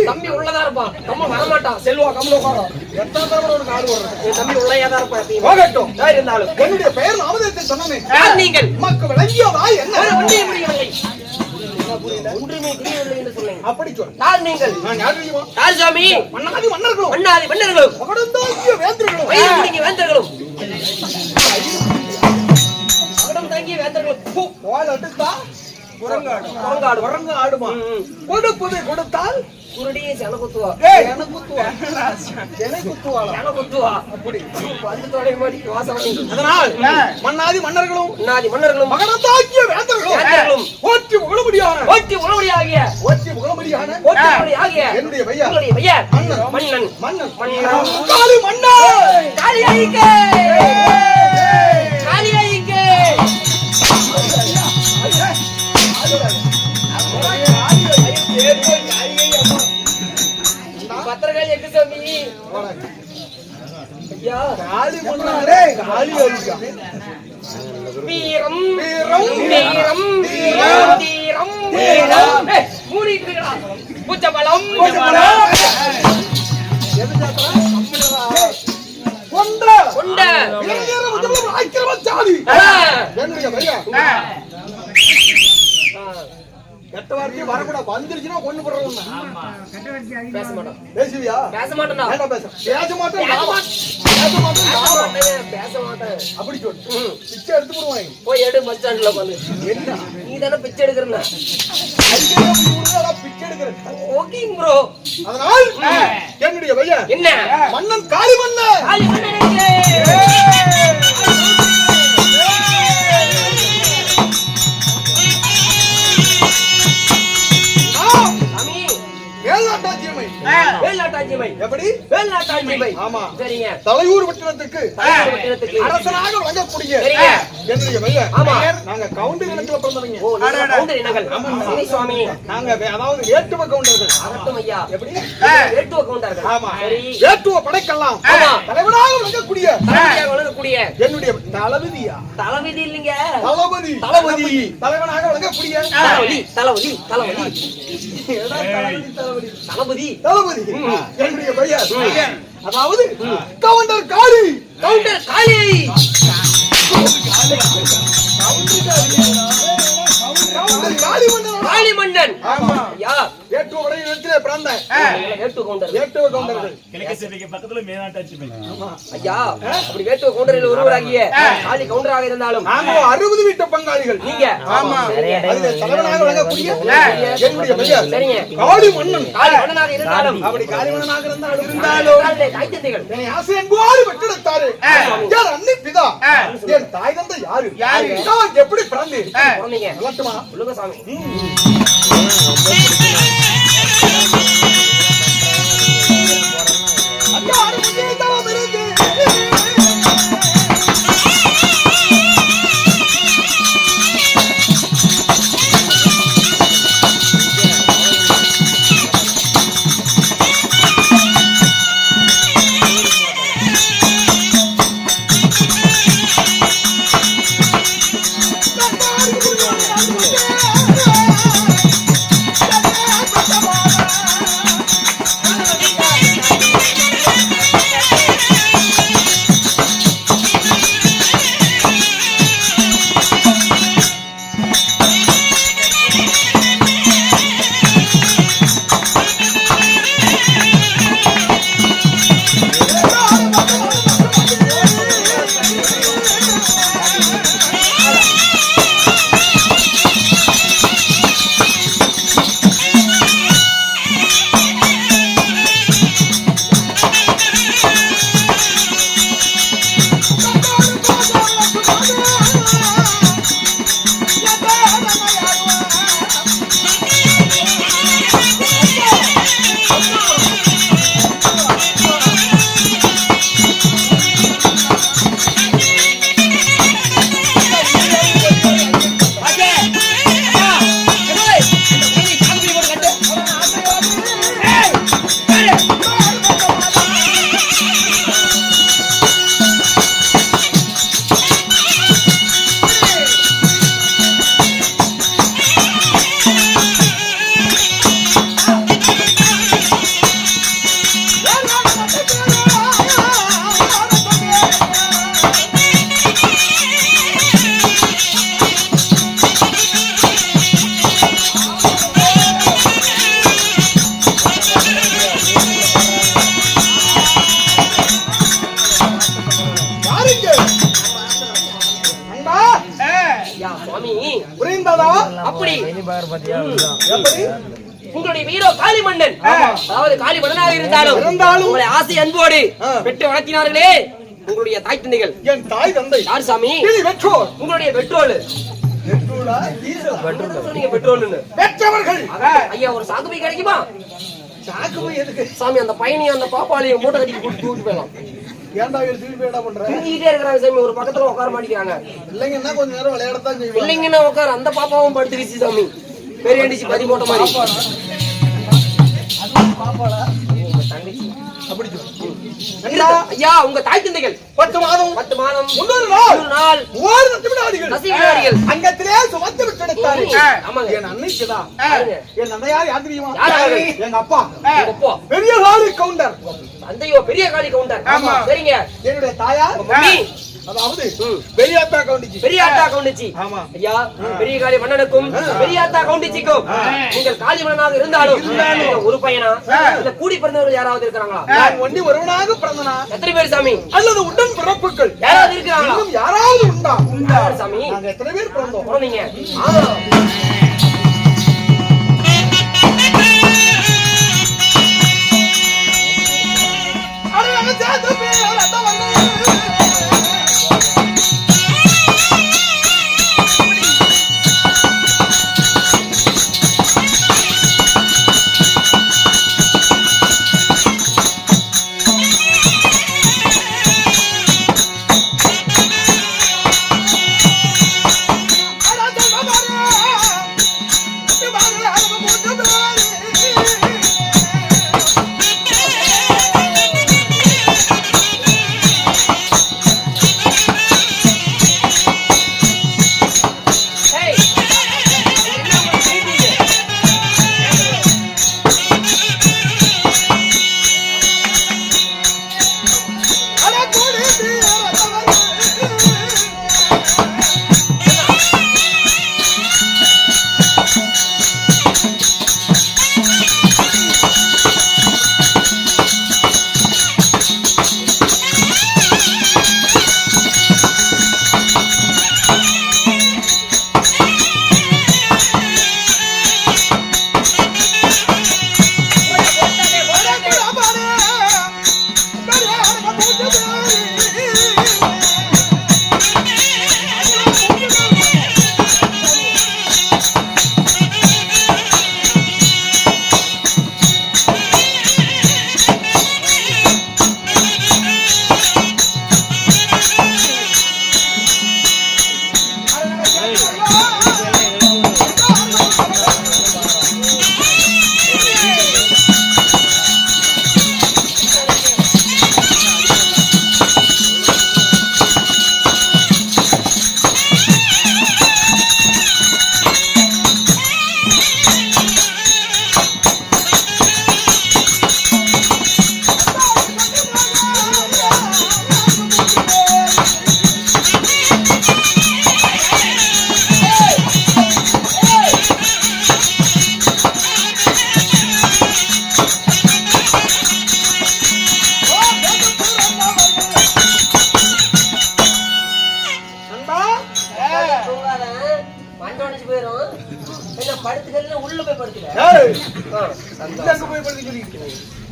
Speaker 1: தம்பி உள்ளதா இருப்பான், நம்ம வரமாட்டான். செல்வா கம்மல உட்காரும்.
Speaker 2: எத்தனை தடவை ஒரு கால் ஓடுறது?
Speaker 1: என் தம்பி உள்ளேதான் இருப்பான்.
Speaker 2: போகட்டும். யார் இருந்தாலும் என்னுடைய பெயர் நாமதேவத்தை சொன்னமே.
Speaker 1: நீங்கள்
Speaker 2: உமக்கு விளங்கியதா என்ன?
Speaker 1: ஒன்றுமே புரியவில்லை. ஒன்றுமே புரியவில்லை என்று சொன்னேன்.
Speaker 2: அப்படி சொல்.
Speaker 1: யார் நீங்கள்?
Speaker 2: நான் யார் தெரியுமா?
Speaker 1: யார் சாமி?
Speaker 2: மன்னாதி மன்னர்களும்
Speaker 1: மன்னாதி மன்னர்களும்
Speaker 2: அவடந்தாங்கிய வேந்தர்களும்
Speaker 1: வயிறு முடிங்க வேந்தர்களும் அவடம் தாங்கிய வேந்தர்களும்
Speaker 2: போல் அடுத்தா குரங்காடு ஆடுமா. கொடுப்பதை கொடுத்தால்
Speaker 1: குருடியே செனக்குத்துவா.
Speaker 2: அப்படி
Speaker 1: வந்து தொடைய மாடி வாசம்.
Speaker 2: அதனால் மன்னாதி மன்னர்களும்
Speaker 1: மன்னாதி மன்னர்களும்
Speaker 2: மகனத்தாக்கிய வேந்தர்களும் ஓட்டி முகமுடியான என்னுடைய பையன்
Speaker 1: மன்னன்
Speaker 2: மன்னன்
Speaker 1: காளி மன்னன் காளியாயிக்கே பத்திரகாளி எங்க சாமி? ஐயா
Speaker 2: காளி மன்னாரே காளி அரிக்கா.
Speaker 1: வீரம் வீரம் வீரம் வீரம் வீரம் வீரம் மூடிட்டு இருக்கடா. பூச்சபலம்
Speaker 2: எது ஜாத்ரா?
Speaker 4: காளி என்னுடைய பையன் கெட்ட வார்த்தையே வரக்கூடாது. வந்துருச்சுன்னா கொண்டு போடுறோம்.
Speaker 1: பேச மாட்டோம்.
Speaker 4: பேசுவியா?
Speaker 1: பேச மாட்டேன்டா.
Speaker 4: வேண்டாம் பேச. பேச மாட்டேன்.
Speaker 1: பேச மாட்டேன்.
Speaker 4: அப்படி சொல்லு. பிச்சை எடுத்து போடுவாங்க.
Speaker 1: போய் எடு பஸ் ஸ்டாண்ட்ல வந்து.
Speaker 4: என்ன?
Speaker 1: நீ தானே பிச்சை எடுக்கிறனா?
Speaker 4: பிச்சை எடுக்கிறேன்.
Speaker 1: ஓகேங்க ப்ரோ.
Speaker 4: அதனால் என்னுடைய பையன்
Speaker 1: என்ன?
Speaker 4: மன்னன் காளி மன்னன்.
Speaker 1: காளி மன்னனுக்கு. வேல்நாட்டாட்சியமை.
Speaker 4: எப்படி?
Speaker 1: வேல்நாட்டாட்சியமை.
Speaker 4: ஆமா.
Speaker 1: சரிங்க.
Speaker 4: தலையூர் பட்டணத்துக்கு அரசனாக வழங்கக்கூடிய என்னுடைய பையன்.
Speaker 1: ஆமா.
Speaker 4: நாங்க கவுண்டர் இனத்துல பிறந்தவங்க.
Speaker 1: ஓ, கவுண்டர் இனங்கள். சரி சுவாமி.
Speaker 4: நாங்க அதாவது வேட்டுவ கவுண்டர்கள்.
Speaker 1: அரட்டும் ஐயா.
Speaker 4: எப்படி?
Speaker 1: வேட்டுவ கவுண்டர்கள்.
Speaker 4: ஆமா.
Speaker 1: சரி.
Speaker 4: வேட்டுவ படைக்கலாம்.
Speaker 1: ஆமா.
Speaker 4: தலைவனாக வழங்கக்கூடிய
Speaker 1: தலைவனாக வழங்கக்கூடிய
Speaker 4: என்னுடைய தளபதியா?
Speaker 1: தளபதி இல்லைங்க.
Speaker 4: தளபதி.
Speaker 1: தளபதி.
Speaker 4: தலைவனாக வழங்கக்கூடிய
Speaker 1: தளபதி. தளபதி. தளபதி.
Speaker 4: ஏடா தளபதி தளபதி.
Speaker 1: தளபதி.
Speaker 4: தளபதி. என்னுடைய பையன். அதாவது கவுண்டர் காளி.
Speaker 1: கவுண்டர் காளி.
Speaker 4: கவுண்டர் காளி மன்னன்.
Speaker 1: காளி மன்னன்.
Speaker 4: ஆமா.
Speaker 1: ஐயா.
Speaker 4: வேட்டுவ படையினத்திலே பிறந்த
Speaker 1: வேட்டுவ கவுண்டர்.
Speaker 4: வேட்டுவ கவுண்டர்கள்.
Speaker 3: கிழக்கு சேவைக்கு பக்கத்துல மேனாட்டாட்சி.
Speaker 1: ஐயா, அப்படி வேட்டுவ கவுண்டரில் ஒருவராகிய காளி கவுண்டராக இருந்தாலும்
Speaker 4: நாங்க 60 வீட்டு பங்காளிகள்.
Speaker 1: நீங்க.
Speaker 4: ஆமா. அதுல தலைவனாக வழங்கக்கூடிய என்னுடைய பையன்.
Speaker 1: சரிங்க.
Speaker 4: காளி மன்னன்.
Speaker 1: காளி மன்னனாக இருந்தாலும்
Speaker 4: அப்படி காளி மன்னனாக இருந்தாலும்
Speaker 1: தாய் தந்தைகள்.
Speaker 4: என்னை ஆசை என்போடு பெற்றெடுத்தாரு. யார் அன்னை பிதா? என் தாய் தந்தை யாரு? நான் எப்படி பிறந்து
Speaker 1: பிறந்தீங்க?
Speaker 4: சொல்லட்டுமா?
Speaker 1: சொல்லுங்க சாமி.
Speaker 4: ஐயா, அருமையே தவம் இருந்து.
Speaker 1: அப்படி உங்களுடைய வீரோ காளி மன்னன், அதாவது காளி மன்னனாக இருந்தாலும் உங்களை ஆசை அன்போடு பெற்று வளர்த்தினார்களே உங்களுடைய தாய் தந்தைகள்.
Speaker 4: என் தாய் தந்தை
Speaker 1: யார் சாமி? உங்களுடைய பெட்ரோல்.
Speaker 4: பெற்றவர்கள்
Speaker 1: ஐயா, ஒரு சாகுபை கிடைக்குமா?
Speaker 4: சாகுபை எதுக்கு
Speaker 1: சாமி? அந்த பையனை அந்த பாப்பாளையும் மூட்டை கட்டி கூட்டிட்டு போயிடலாம்.
Speaker 4: ஏன்டா திருப்பி என்ன பண்ற?
Speaker 1: தூங்கிட்டே இருக்கிறாங்க சாமி, ஒரு பக்கத்துல உட்கார மாட்டேங்கிறாங்க.
Speaker 4: இல்லைங்கன்னா கொஞ்ச நேரம் விளையாடத்தான் செய்வாங்க.
Speaker 1: இல்லைங்கன்னா உட்கார. அந்த பாப்பாவும் படுத்துக்கிச்சு சாமி, பெரிய அடிச்சு பதி போட்ட மாதிரி. ஐயா, உங்க தாய் தந்தைகள்
Speaker 4: 10 மாதம்
Speaker 1: 10 மாதம்
Speaker 4: 3 நாள் 3 நாள் அங்கத்திலே சுமந்து விட்டெடுத்தாரு. என் அன்னைக்குதான். என் அன்னையார் யார் தெரியுமா? எங்க அப்பா பெரிய காளி கவுண்டர்.
Speaker 1: தந்தையோ பெரிய காளி கவுண்டர். சரிங்க.
Speaker 4: என்னுடைய தாயார் அதாவது பெரியாத்தா கவுண்டிச்சி.
Speaker 1: பெரியாத்தா கவுண்டிச்சி.
Speaker 4: ஆமா.
Speaker 1: ஐயா, பெரிய காளி மன்னனுக்கும் பெரியாத்தா கவுண்டிச்சிக்கும் நீங்கள் காளி மன்னனாக இருந்தாலும் ஒரு பையனா இல்ல கூடி பிறந்தவர்கள் யாராவது இருக்கிறாங்களா?
Speaker 4: நான் ஒண்டி ஒருவனாக பிறந்தனா?
Speaker 1: எத்தனை பேர் சாமி?
Speaker 4: அல்லது உடன் பிறப்புகள்
Speaker 1: யாராவது இருக்கிறாங்களா?
Speaker 4: இன்னும் யாராவது உண்டா?
Speaker 1: யார் சாமி?
Speaker 4: நாங்க எத்தனை பேர் பிறந்தோம்?
Speaker 1: போனீங்க.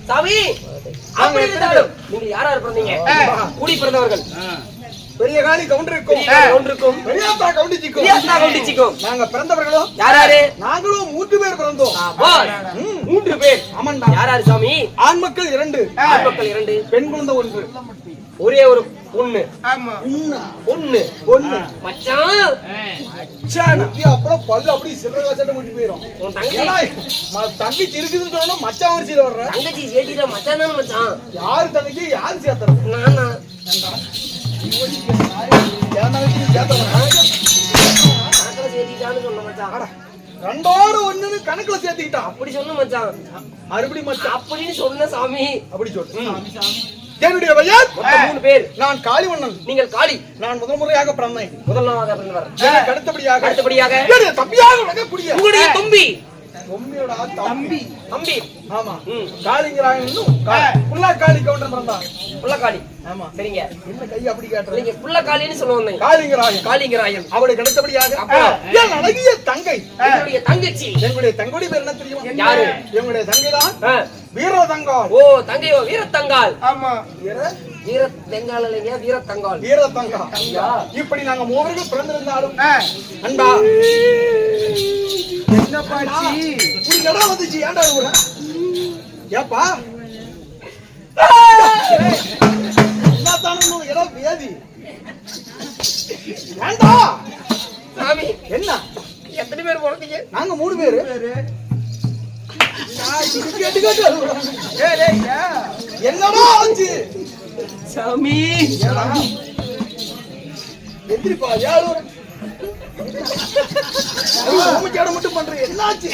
Speaker 1: சாமி, அப்படி இருந்தாலும் நீங்க யாரா பிறந்தீங்க? கூடி பிறந்தவர்கள்.
Speaker 4: பெரிய காளி கவுண்டருக்கும் பெரியாத்தா கவுண்டிச்சிக்கும் நாங்க பிறந்தவர்களும்
Speaker 1: யாராரு?
Speaker 4: நாங்களும் 3 பேர் பிறந்தோம்.
Speaker 1: 3 பேர்.
Speaker 4: ஆமாண்டா.
Speaker 1: யாராரு சாமி?
Speaker 4: ஆண் மக்கள் 2,
Speaker 1: ஆண் மக்கள் 2,
Speaker 4: பெண் குழந்தை 1.
Speaker 1: ஒரே ஒரு பொண்ணு.
Speaker 4: ஆமா.
Speaker 1: பொண்ணு. மச்சான்.
Speaker 4: அப்புறம் பல்லு அப்படி சில்லறை சட்டை முட்டி போயிரும்.
Speaker 1: உன் தங்கச்சி
Speaker 4: தங்கச்சி இருக்குதுன்னு சொன்னா மச்சான் வரிசையில வர்ற.
Speaker 1: தங்கச்சி சேட்டில மச்சான் தானே மச்சான்.
Speaker 4: யாரு தங்கச்சி யாரு சேர்த்துறது?
Speaker 1: நானா.
Speaker 4: ரெண்டோட ஒண்ணுன்னு கணக்குல சேர்த்துக்கிட்டான்.
Speaker 1: அப்படி சொன்ன மச்சான்.
Speaker 4: மறுபடியும் மச்சான்
Speaker 1: அப்படின்னு சொன்ன சாமி.
Speaker 4: அப்படி சொல்லு. என்னுடைய பெயர்
Speaker 1: 3 பேர்.
Speaker 4: நான் காளிவண்ணன்.
Speaker 1: நீங்கள் காளி.
Speaker 4: நான் முதல் முறையாக பிறந்தேன்.
Speaker 1: முதலாவதாக பிறந்தவர்.
Speaker 4: எனக்கு அடுத்தபடியாக
Speaker 1: என்னுடைய
Speaker 4: தம்பியாக விளங்கக்கூடிய
Speaker 1: உங்களுடைய தம்பி.
Speaker 4: பொம்மியோட தம்பி. ஆமா. காளிங்கராயன் புள்ளக்காளி கவுண்டர் பிறந்தான்.
Speaker 1: புள்ளக்காளி.
Speaker 4: ஆமா.
Speaker 1: சரிங்க.
Speaker 4: என்ன கை அப்படி காட்டுற?
Speaker 1: நீங்க புள்ளக்காளின்னு சொல்ல வந்தீங்க. காளிங்கராயன்.
Speaker 4: அவளுக்கு அடுத்தபடியாக என் அழகிய தங்கை.
Speaker 1: என்னுடைய தங்கச்சி.
Speaker 4: எங்களுடைய தங்கோடி பேர் என்ன தெரியுமா?
Speaker 1: யாரு?
Speaker 4: எங்களுடைய தங்கைதான் வீரதங்காள்.
Speaker 1: ஓ, தங்கையோ வீரத்தங்காள்.
Speaker 4: ஆமா.
Speaker 1: வீரத்தங்காள் இல்லைங்க, வீரத்தங்காள்.
Speaker 4: வீரதங்காள். இப்படி நாங்க 3 பேர்கள் பிறந்திருந்தாலும் அன்பா என்ன பாச்சி இடம் வந்துச்சு. ஏன்டா ஊர ஏப்பா என்னத்தானும் இடம் வேதி ஏண்டா
Speaker 1: சாமி.
Speaker 4: என்ன
Speaker 1: எத்தனை பேர் பிறந்தீங்க?
Speaker 4: நாங்க 3 பேரு. என்னடா ஆச்சு
Speaker 1: சாமி?
Speaker 4: எந்திரிப்பா. யாரு மட்டும் பண்ற? என்னாச்சு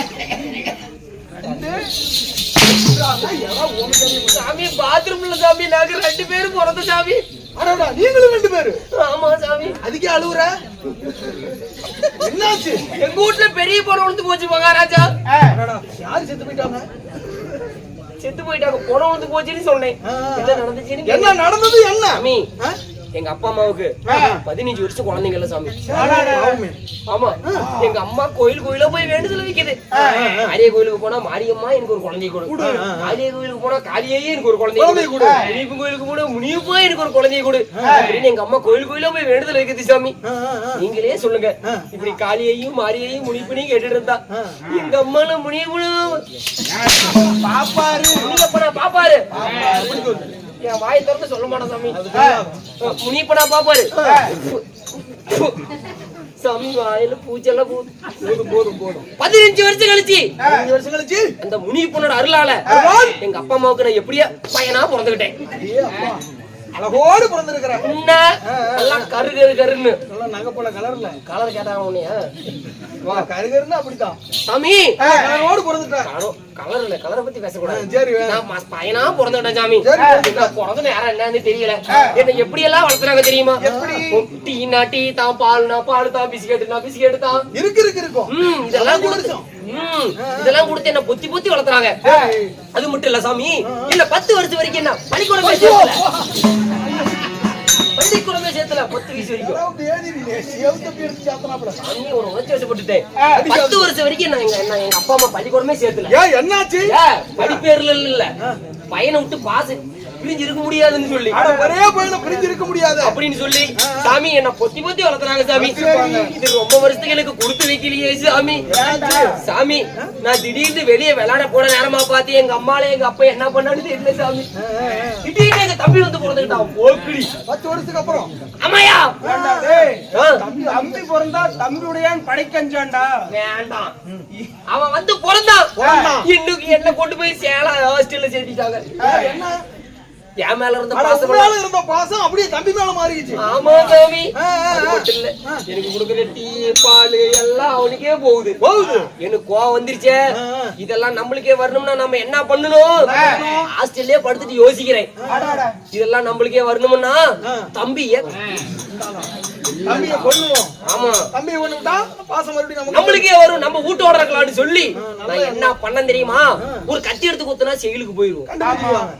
Speaker 1: சாமி? பாத்ரூம்ல சாமி நாங்க 2 பேரும் பிறந்த சாமி.
Speaker 4: அடடா, நீங்களும் 2 பேரு.
Speaker 1: ஆமா சாமி.
Speaker 4: அதுக்கே அழுவுற? என்னாச்சு?
Speaker 1: எங்க வீட்டுல பெரிய பொண்ணு விழுந்து போச்சு மகாராஜா.
Speaker 4: அடடா, யாரு செத்து போயிட்டாங்க?
Speaker 1: செத்து போயிட்டாங்க. பொண்ணு விழுந்து போச்சுன்னு சொன்னேன். என்ன நடந்துச்சுன்னு
Speaker 4: என்ன நடந்தது? என்ன
Speaker 1: சாமி? எங்க அப்பா அம்மாவுக்கு 15 வருஷம் குழந்தைங்க இல்ல சாமி. ஆமா, எங்க அம்மா கோயிலா போய் வேண்டுதல் வைக்குது. காளிய கோயிலுக்கு போனா மாரியம்மா எனக்கு ஒரு குழந்தை கொடு, காளிய கோயிலுக்கு போனா காளியே எனக்கு ஒரு குழந்தை கொடு, முனிப்பு கோயிலுக்கு போனா முனிப்பா எனக்கு ஒரு குழந்தை கொடு அப்படின்னு எங்க அம்மா கோயிலா போய் வேண்டுதல் வைக்குது சாமி. நீங்களே சொல்லுங்க, இப்படி காளியையும் மாரியையும் முனிப்புனையும் கேட்டுட்டு இருந்தா எங்க அம்மால முனிப்பு
Speaker 4: பாப்பாரு
Speaker 1: பாப்பாரு என் வாயை திறந்து சொல்ல மாட்டேன் சாமி. முனிப்பனா பாப்பாரு சாமி, வாயில பூச்செல்லாம் போதும். 15 வருஷம் கழிச்சு அந்த முனிப்பனோட அருளால எங்க அப்பா அம்மாவுக்கு நான் எப்படியா பையனா பிறந்துகிட்டேன்.
Speaker 4: அழகோடு பிறந்திருக்கிறேன்.
Speaker 1: எல்லாம் கருன்னு
Speaker 4: நகை போல கலர்ல
Speaker 1: கலர் கேட்டாங்க உன்னைய
Speaker 4: கருகருன்னு அப்படித்தான்
Speaker 1: சாமி.
Speaker 4: கலரோடு பிறந்துட்டேன்.
Speaker 1: கலர் இல்ல, கலரை பத்தி பேசக்கூடாது.
Speaker 4: சரி,
Speaker 1: நான் பையனா பிறந்துட்டேன் சாமி. நான் பிறந்த நேரம் என்னன்னு தெரியல. என்ன எப்படி எல்லாம் வளர்த்துறாங்க தெரியுமா? டீனா டீ தான், பால்னா பால் தான், பிஸ்கெட்னா பிஸ்கெட் தான்.
Speaker 4: இருக்கும்
Speaker 1: இதெல்லாம் கொடுத்து இதெல்லாம் கொடுத்து என்ன பொத்தி பொத்தி வளர்த்துறாங்க. அது மட்டும் இல்ல சாமி, இல்ல 10 வருஷம் வரைக்கும் என்ன பள்ளிக்கூடமே சேர்த்துல 10 வயசு வரைக்கும் ஒரு உணர்ச்சி வசப்பட்டுட்டேன். 10 வருஷம் வரைக்கும் நான் எங்க அப்பா அம்மா பள்ளிக்கூடமே சேர்த்துல.
Speaker 4: என்னாச்சு?
Speaker 1: படிப்பேர்ல இல்ல, பையனை விட்டு பாசு பிரிஞ்சு இருக்க முடியாதுன்னு சொல்லி,
Speaker 4: ஒரே பையனை பிரிஞ்சு இருக்க முடியாது
Speaker 1: அப்படின்னு சொல்லி சாமி என்ன பொத்தி பொத்தி வளர்த்துறாங்க சாமி. இது ரொம்ப வருஷத்துக்கு எனக்கு கொடுத்து வைக்கலையே சாமி. சாமி, நான் திடீர்னு வெளியே விளையாட போன நேரமா பார்த்து எங்க அம்மால எங்க அப்பா என்ன பண்ணான்னு தெரியல சாமி. திடீர்னு எங்க தம்பி வந்து பிறந்துக்கிட்டான்.
Speaker 4: 10 வருஷத்துக்கு அப்புறம்.
Speaker 1: ஆமாயா,
Speaker 2: தம்பி பிறந்தா தம்பியுடைய படைக்கஞ்சாண்டா.
Speaker 1: வேண்டாம், அவன் வந்து பிறந்தான். இன்னும் என்ன கொண்டு போய் சேலம் ஹாஸ்டல்ல சேர்த்திட்டாங்க. என் மேல இருந்த
Speaker 4: பாசம் அப்படியே தம்பி மேல மாறிடுச்சு.
Speaker 1: ஆமா சாமி, அது மட்டும் இல்ல, எனக்கு கொடுக்குற டீ பால் எல்லாம் அவனுக்கே போகுது. எனக்கு கோவம் வந்துருச்சே. இதெல்லாம் நம்மளுக்கே வரணும்னா நம்ம என்ன பண்ணணும்? ஹாஸ்டல்லே படுத்துட்டு யோசிக்கிறேன். இதெல்லாம் நம்மளுக்கே வரணும்னா தம்பிய
Speaker 4: கொல்லுவோம்.
Speaker 1: ஆமா,
Speaker 4: தம்பியை கொண்டுட்டா பாசம் மறுபடியும்
Speaker 1: நம்மளுக்கே வரும். நம்ம வீட்டோட இருக்கலாம்னு சொல்லி நான் என்ன பண்ண தெரியுமா? ஒரு கத்தி எடுத்து குத்துனா செயலுக்கு போயிருவோம்.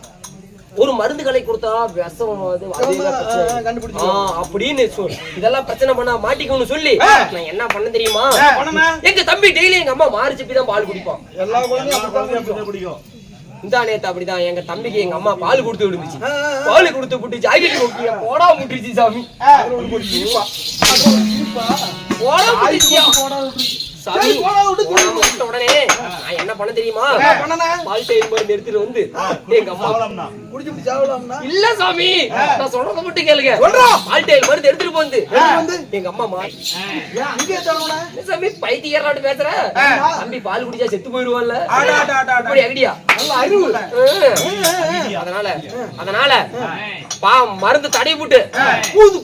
Speaker 1: ஒரு மருந்து கடை கொடுத்தா விஷம் அப்படின்னு இதெல்லாம் பிரச்சனை பண்ணா மாட்டிக்கணும்னு சொல்லி நான் என்ன பண்ண தெரியுமா? எங்க தம்பி டெய்லி எங்க அம்மா மாரிச்சப்பி தான் பால் குடிப்பான்.
Speaker 4: எல்லா குழந்தையும்
Speaker 1: இந்த நேத்து அப்படிதான் எங்க தம்பிக்கு எங்க அம்மா பால் கொடுத்து விடுச்சு. பால் கொடுத்து விட்டு ஜாக்கெட் நோக்கிய போடா முட்டுருச்சு சாமி. போடா முட்டுருச்சு சாமி. உடனே நான் என்ன பண்ண தெரியுமா? பால் டைம் மருந்து எடுத்துட்டு வந்து எங்க அம்மா
Speaker 4: குடிச்சு சாவலாம்னா
Speaker 1: இல்ல சாமி, நான் சொல்றத மட்டும் கேளுங்க. பால் டைம் மருந்து எடுத்துட்டு வந்து எங்க அம்மா சாமி பைத்தியக்காரனாட்டு பேசுற. தம்பி பால் குடிச்சா செத்து போயிடுவான்ல, அப்படி ஐடியா
Speaker 4: அறிவு.
Speaker 1: அதனால மருந்து தடை போட்டு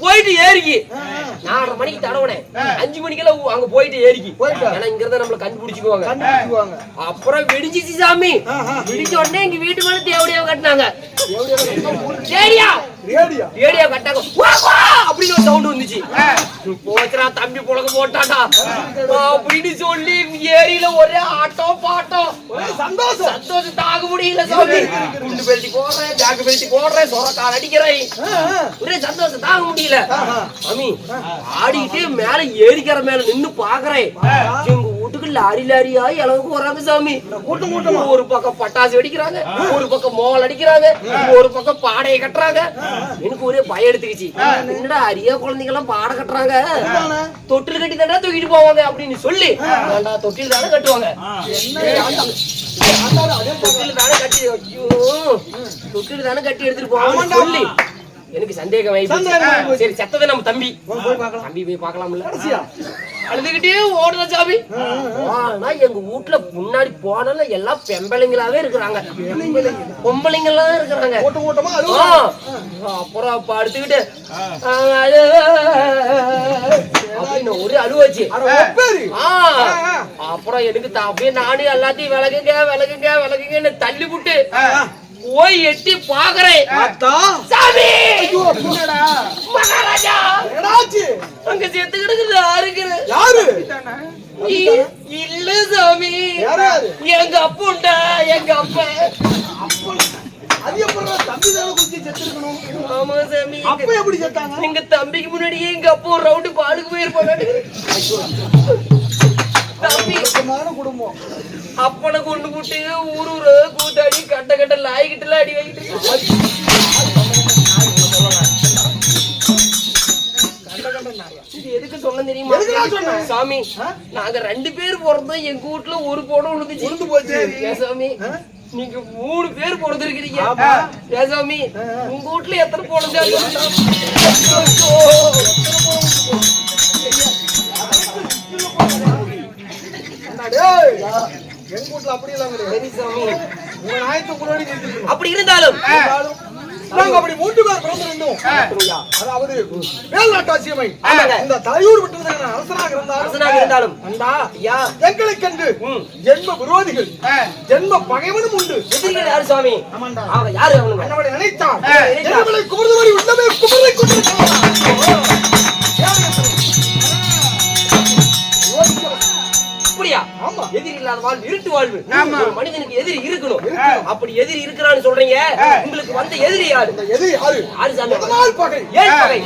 Speaker 1: போயிட்டு ஏறிக்கி 4:30 மணிக்கு தடவுனேன். 5 மணிக்கெல்லாம் அங்க போயிட்டு ஏறிக்கி. ஏன்னா இங்க இருந்தா நம்மள கண்டுபிடிச்சுக்குவாங்க. அப்புறம் வெடிச்சிச்சு சாமி. வெடிச்ச உடனே எங்க வீட்டு மேல தேவடியாவை கட்டினாங்க. ரேடியோ கட்டாங்க அப்படின்னு ஒரு சவுண்ட் வந்துச்சு. போச்சுரா தம்பி புழக்க போட்டாடா அப்படின்னு சொல்லி ஏரியில ஒரே ஆட்டம் பாட்டம், சந்தோஷம் தாங்க முடியல சாமி. குண்டு பெல்ட்டி போடுறேன், ஜாக்கு பெல்ட்டி போடுறேன், சொரக்கால் அடிக்கிறேன், ஒரே சந்தோஷம் தாங்க முடியல சாமி. ஆடிக்கிட்டு மேல ஏரிக்கிற மேல நின்னு பாக்குறேன். எங்க வீட்டுக்கு லாரியா இளவுக்கு வராங்க சாமி. ஒரு பக்கம் பட்டாசு வெடிக்கிறாங்க, ஒரு பக்கம் மோல் அடிக்கிறாங்க, ஒரு பக்கம் பாடையை கட்டுறாங்க. எனக்கு ஒரே பயம் எடுத்துக்கிச்சு. என்னடா அரியா குழந்தைங்க எல்லாம் பாடை கட்டுறாங்க, தொட்டில் கட்டி தானே தூக்கிட்டு போவாங்க அப்படின்னு சொல்லி தொட்டில் தானே கட்டுவாங்க. தொட்டில் தானே கட்டி எடுத்துட்டு போவாங்க சொல்லி எனக்கு சந்தேகம் ஆயிடுச்சு. சரி செத்ததை நம்ம தம்பி போய் பார்க்கலாம்ல அழுதுகிட்டே ஓடுத சாமி. ஆனா எங்க வீட்டுல முன்னாடி போனால எல்லாம் பெம்பளைங்களாவே இருக்கிறாங்க, பொம்பளைங்க எல்லாம் இருக்கிறாங்க. அப்புறம் படுத்துக்கிட்டு அப்படின்னு ஒரு அழுவாச்சு. அப்புறம் எனக்கு அப்படியே நானே எல்லாத்தையும் விலகுங்கன்னு தள்ளி விட்டு போய் எட்டி பாக்குறேன் சாமி.
Speaker 2: என்னடா
Speaker 1: மகாராஜா
Speaker 2: என்னாச்சு?
Speaker 1: அங்க செத்து கிடக்குது ஆறுங்கிற
Speaker 2: யாரு?
Speaker 1: இல்ல சாமி
Speaker 2: யாரு?
Speaker 1: எங்க அப்புண்டா எங்க அப்பா.
Speaker 2: அது எப்படா தம்பி தான குச்சி செத்துக்கணும்?
Speaker 1: ஆமா சாமி.
Speaker 2: அப்ப எப்படி செத்தாங்க?
Speaker 1: எங்க தம்பிக்கு முன்னாடியே எங்க அப்பா ஒரு ரவுண்டு பாலுக்கு போயிருப்பாங்க. தம்பி
Speaker 2: குடும்பம்
Speaker 1: அப்பனை கொண்டு போட்டு ஊரு கூத்தாடி கட்ட கட்ட லாய்கிட்டுல அடி வாங்கிட்டு எதுக்கு சொன்ன தெரியுமா சாமி? நாங்க 2 பேர் பிறந்தோம், எங்க வீட்டுல ஒரு போடம் விழுந்து போச்சு. சாமி நீங்க 3 பேர் பிறந்திருக்கிறீங்க. சாமி உங்க வீட்டுல எத்தனை போடம்?
Speaker 2: எங்க வீட்டுல அப்படி எல்லாம் கிடையாது
Speaker 1: சாமி.
Speaker 2: உங்க நாயத்தை முன்னாடி
Speaker 1: அப்படி இருந்தாலும்
Speaker 2: நாங்க அப்படி 3 பேர் பிறந்திருந்தோம். அதாவது வேல்நாட்டாட்சியமை இந்த தலையூர் விட்டு அரசனாக இருந்தாலும் எங்களை கண்டு ஜென்ம விரோதிகள் ஜென்ம பகைவனும் உண்டு.
Speaker 1: எதிரிகள் யாரு சாமி? யாரு
Speaker 2: அவனை நினைத்தான் எங்களை குமர்ந்தவரை உள்ளமே குமரை கொண்டிருக்கிறான்.
Speaker 1: எதிரி இல்லாத வாழ்வு இருட்டு வாழ்வு. ஒரு மனிதனுக்கு எதிரி இருக்கணும். அப்படி எதிரி இருக்கிறான்னு சொல்றீங்க. உங்களுக்கு வந்த எதிரி யாரு?
Speaker 2: எதிரி யாரு?
Speaker 1: யாரு சாமி?
Speaker 2: பகை.
Speaker 1: ஏன் பகை?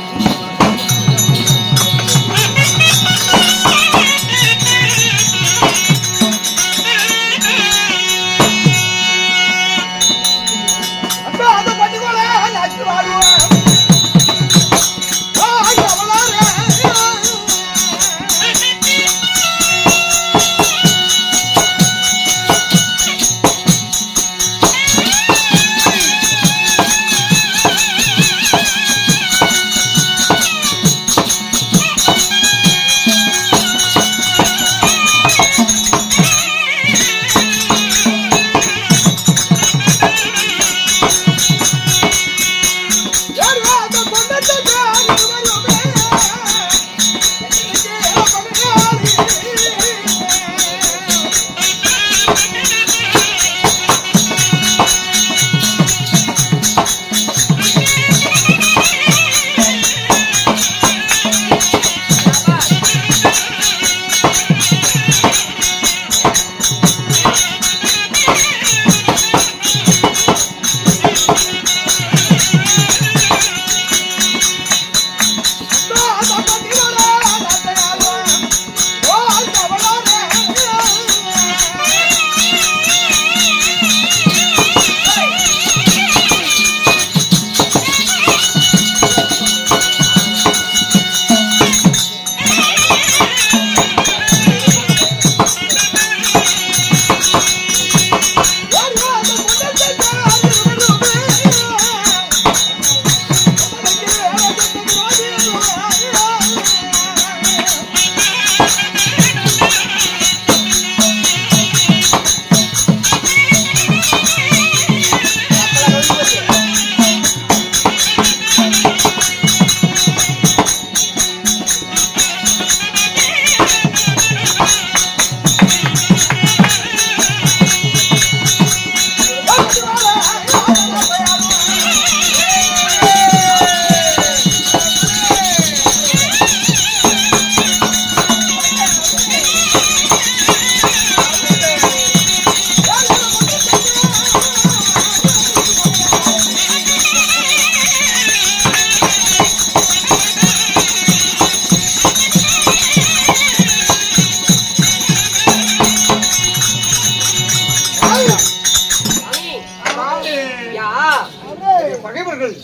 Speaker 2: பகைவர்கள்